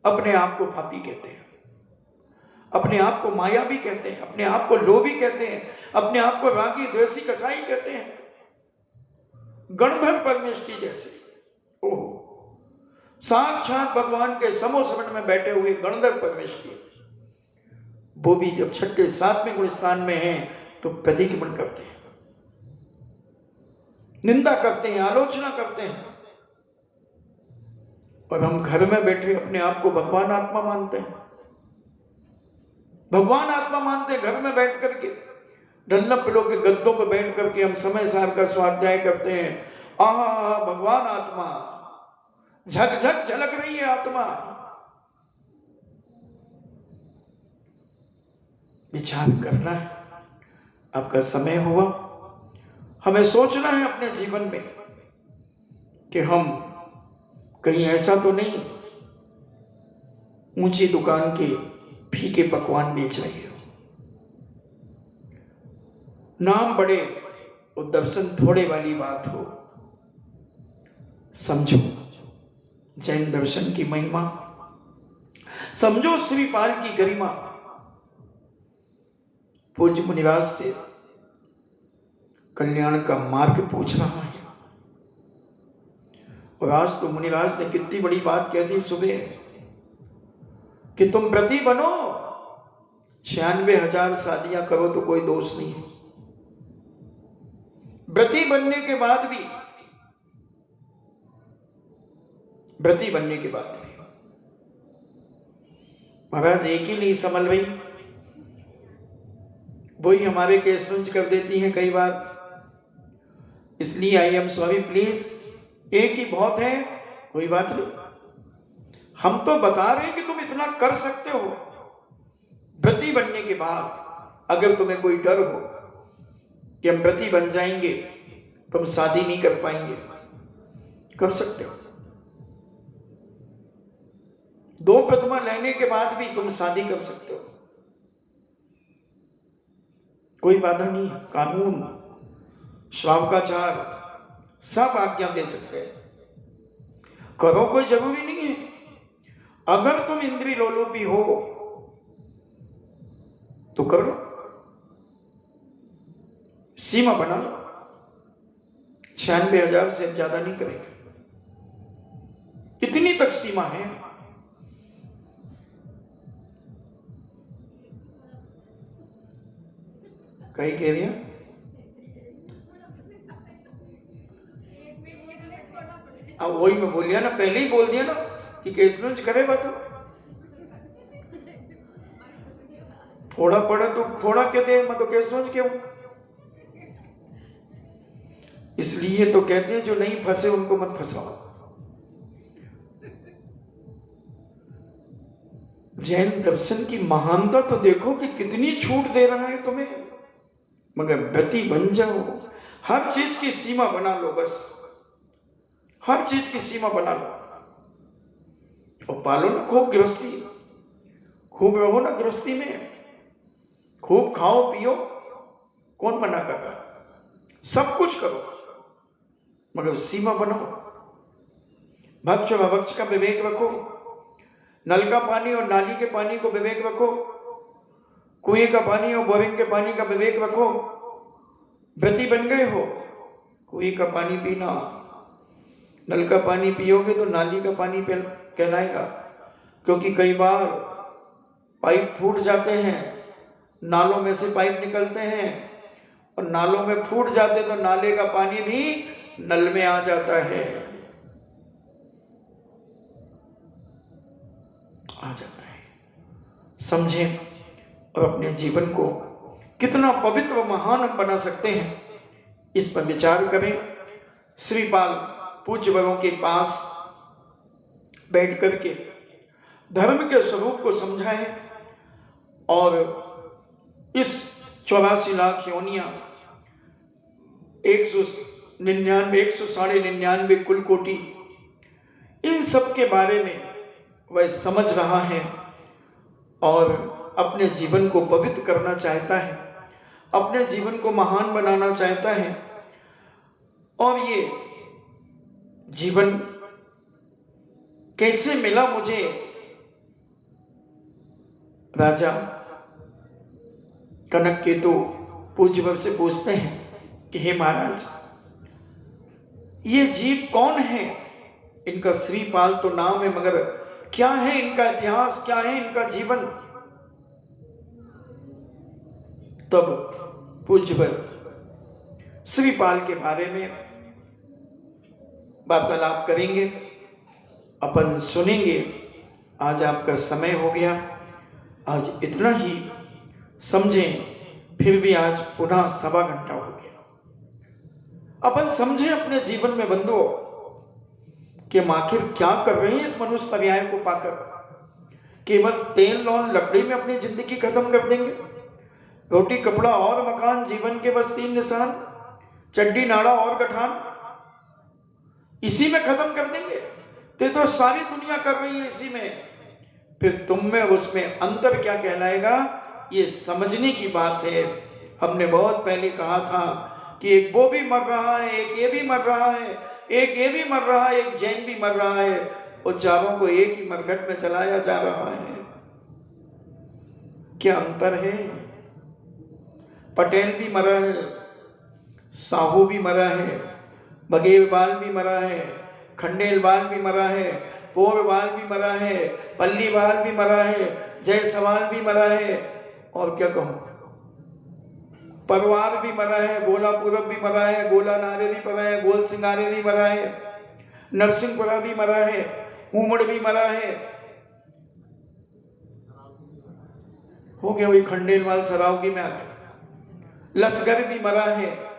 अपने आप को पापी कहते हैं, अपने आप को मायावी कहते हैं, अपने आप को लोभी कहते हैं, अपने आप को रागी द्वेषी कसाई कहते हैं। गणधर परमेश्वरी जैसे, ओह, साक्षात भगवान के समोसमन में बैठे हुए गणधर परमेश्वरी, वो भी जब छठे सातवें गुण स्थान में हैं तो प्रतिक्रमण करते हैं, निंदा करते हैं, आलोचना करते हैं, और हम घर में बैठे अपने आप को भगवान आत्मा मानते हैं, भगवान आत्मा मानते हैं। घर में बैठ करके डल्लभ पिलो के गद्दों पर बैठ करके हम समय सार का स्वाध्याय करते हैं, आहा भगवान आत्मा, झक झक झलक रही है आत्मा। विचार करना है, आपका समय हुआ, हमें सोचना है अपने जीवन में कि हम कहीं ऐसा तो नहीं ऊंची दुकान के फीके पकवान बेच रहे हो, नाम बड़े और दर्शन थोड़े वाली बात हो। समझो जैन दर्शन की महिमा, समझो श्रीपाल की गरिमा। पूज्य मुनिराज से कल्याण का मार्ग पूछ रहा है, और आज तो मुनिराज ने कितनी बड़ी बात कह दी सुबह कि तुम व्रती बनो, 96,000 शादियां करो तो कोई दोष नहीं है। व्रती बनने के बाद भी, व्रती बनने के बाद भी महाराज एक ही नहीं संभल रही, वही हमारे केस कर देती हैं कई बार। इसलिए आई एम सॉरी प्लीज, एक ही बहुत है, कोई बात नहीं, हम तो बता रहे हैं कि तुम इतना कर सकते हो। व्रती बनने के बाद अगर तुम्हें कोई डर हो कि हम व्रती बन जाएंगे तुम शादी नहीं कर पाएंगे, कर सकते हो। 2 प्रतिमा लेने के बाद भी तुम शादी कर सकते हो, कोई बाधा नहीं है। कानून, श्रावकाचार सब आज्ञा दे सकते हैं, करो, कोई जरूरी नहीं है। अगर तुम इंद्रिय लोलुपी हो तो कर लो, सीमा बना लो, 96,000 से ज्यादा नहीं करेंगे, इतनी तक सीमा है। कहीं कह रही है अब वही मैं बोल दिया ना, पहले ही बोल दिया ना कि केसनुज करे बात, थोड़ा पड़ा तो थोड़ा कहते, मैं तो केसनुज क्यों। इसलिए तो कहते हैं जो नहीं फंसे उनको मत फंसाओ। जैन दर्शन की महानता तो देखो कि कितनी छूट दे रहा है तुम्हें, मगर व्रती बन जाओ, हर चीज की सीमा बना लो, बस हर चीज की सीमा बना लो और पालो ना खूब गृहस्थी, खूब रहो ना गृहस्थी में, खूब खाओ पियो, कौन मना कर रहा, सब कुछ करो मगर सीमा बनाओ। भक्ष व भक्ष का विवेक रखो, नल का पानी और नाली के पानी को विवेक रखो, कुएं का पानी और बोरिंग के पानी का विवेक रखो। व्रती बन गए हो, कुएं का पानी पीना, नल का पानी पियोगे तो नाली का पानी कहलाएगा, क्योंकि कई बार पाइप फूट जाते हैं, नालों में से पाइप निकलते हैं और नालों में फूट जाते तो नाले का पानी भी नल में आ जाता है, आ जाता है। समझें और अपने जीवन को कितना पवित्र व महान हम बना सकते हैं, इस पर विचार करें। श्रीपाल पूज्य वरों के पास बैठ करके धर्म के स्वरूप को समझा है। और इस 84 लाख योनियां 199 कुल कोटि, इन सब के बारे में वह समझ रहा है और अपने जीवन को पवित्र करना चाहता है, अपने जीवन को महान बनाना चाहता है। और ये जीवन कैसे मिला मुझे? राजा कनक के तो पूज्य से पूछते हैं कि हे महाराज, ये जीव कौन है? इनका श्रीपाल तो नाम है, मगर क्या है इनका इतिहास, क्या है इनका जीवन? तब पूज्य श्रीपाल के बारे में वार्तालाप करेंगे, अपन सुनेंगे। आज आपका समय हो गया, आज इतना ही समझें। फिर भी आज पुनः 1.25 घंटा हो गया। अपन समझें अपने जीवन में बंधुओं कि हम आखिर क्या कर रहे हैं इस मनुष्य पर्याय को पाकर। केवल तेल लौन लकड़ी में अपनी जिंदगी खत्म कर देंगे। रोटी कपड़ा और मकान, जीवन के बस 3 निशान, चड्डी नाड़ा और गठान, इसी में खत्म कर देंगे। तो सारी दुनिया कर रही है इसी में, फिर तुम में उसमें अंतर क्या कहलाएगा? ये समझने की बात है। हमने बहुत पहले कहा था कि एक वो भी मर रहा है, एक ये भी मर रहा है, एक ये भी मर रहा है, एक जैन भी मर रहा है, और चारों को एक ही मरघट में चलाया जा रहा है। क्या अंतर है? पटेल भी मरा है, साहू भी मरा है, बघेलवाल भी मरा है, खंडेलवाल भी मरा है, पोरवाल भी मरा है, पल्लीवाल भी मरा है, जयसवाल भी मरा है, और क्या कहूं, परवार भी मरा है, गोला पूरब भी मरा है, गोला नारे भी मरा है, गोल सिंगारे भी मरा है, नरसिंहपुरा भी मरा है, उमड़ भी मरा है। हो गया वही खंडेलवाल सरावगी में आ गया। लश्कर भी मरा है,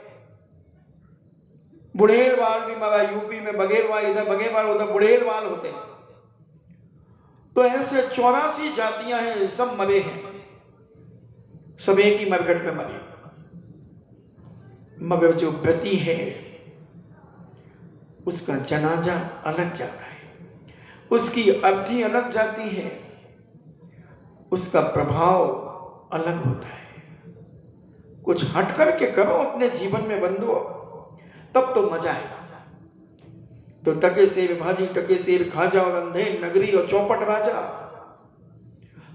बुढ़ेलवाल भी मरा, यूपी में बघेलवाल, इधर बघेलवाल उधर बुढ़ेलवाल होते हैं। तो ऐसे 84 जातियां हैं, सब मरे हैं, सब एक ही मरघट में मरे। मगर जो व्रती है उसका जनाजा अलग जाता है, उसकी अवधि अलग जाती है, उसका प्रभाव अलग होता है। कुछ हट करके करो अपने जीवन में बंधुओं, तब तो मजा है। तो टके सेर भाजी, टके सेर खाजा, और अंधे नगरी और चौपट राजा।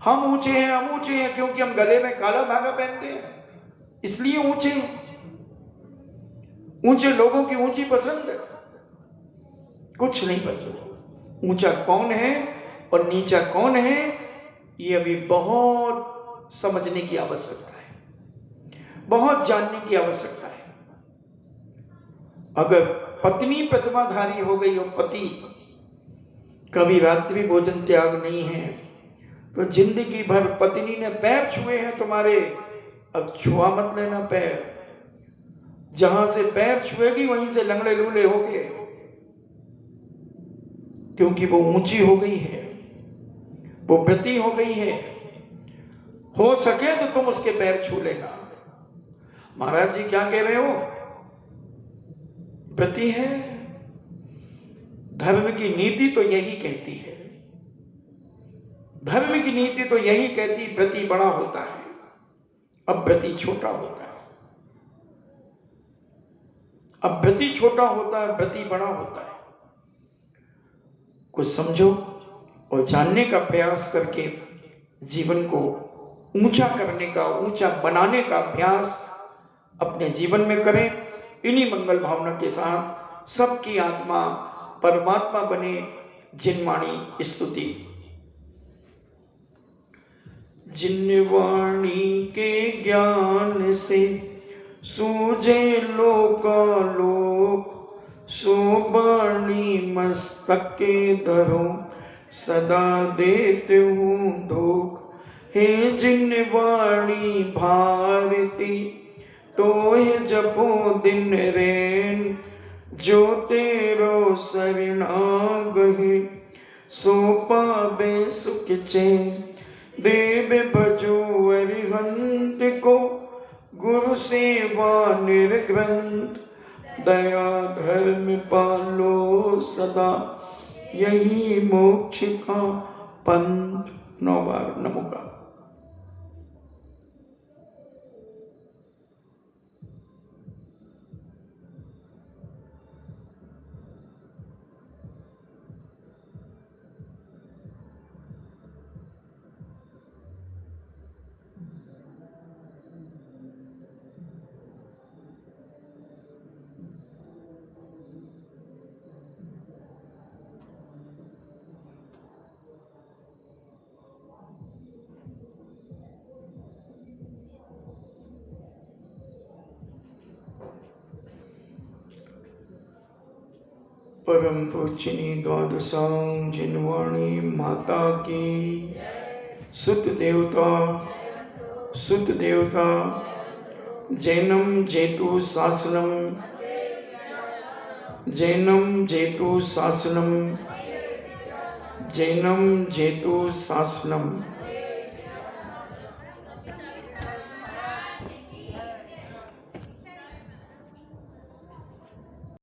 हम ऊंचे हैं, हम ऊंचे हैं क्योंकि हम गले में काला धागा पहनते हैं, इसलिए ऊंचे हैं। ऊंचे लोगों की ऊंची पसंद, कुछ नहीं बंधु। ऊंचा कौन है और नीचा कौन है, ये अभी बहुत समझने की आवश्यकता है, बहुत जानने की आवश्यकता है। अगर पत्नी प्रतिमाधारी हो गई और पति कभी रात्रि भोजन त्याग नहीं है, तो जिंदगी भर पत्नी ने पैर छुए हैं तुम्हारे, अब छुआ मत लेना पैर। जहां से पैर छुएगी वहीं से लंगड़े लूले होगे, क्योंकि वो ऊंची हो गई है, वो व्रती हो गई है। हो सके तो तुम उसके पैर छू लेना। महाराज जी क्या कह रहे हो? व्रती है। धर्म की नीति तो यही कहती है, धर्म की नीति तो यही कहती, व्रती बड़ा होता है, अब व्रती छोटा होता है। अब व्रती छोटा होता है, व्रती बड़ा होता है। कुछ समझो और जानने का प्रयास करके जीवन को ऊंचा करने का, ऊंचा बनाने का अभ्यास अपने जीवन में करें। इन्हीं मंगल भावना के साथ सबकी आत्मा परमात्मा बने। जिनवाणी स्तुति। जिनवाणी के ज्ञान से सूझे लोकालोक, सो वाणी मस्तक के धरो, सदा देते हूँ धोख। हे जिनवाणी भारती, तो हे जपो दिन रैन, जो तेरो शरणागहि, सो पावे सुख चैन। देव भजो अरिहंत को, गुरु सेवा निर्ग्रंथ। दया धर्म पालो सदा, यही मोक्ष का पंथ। 9 बार नमो का। परम पूजनी द्वादशांग जिनवाणी माता की। सुत देवता सुत देवता, जैनम जेतु शासनम, जैनम जेतु शासनम, जैनम जेतु शासनम।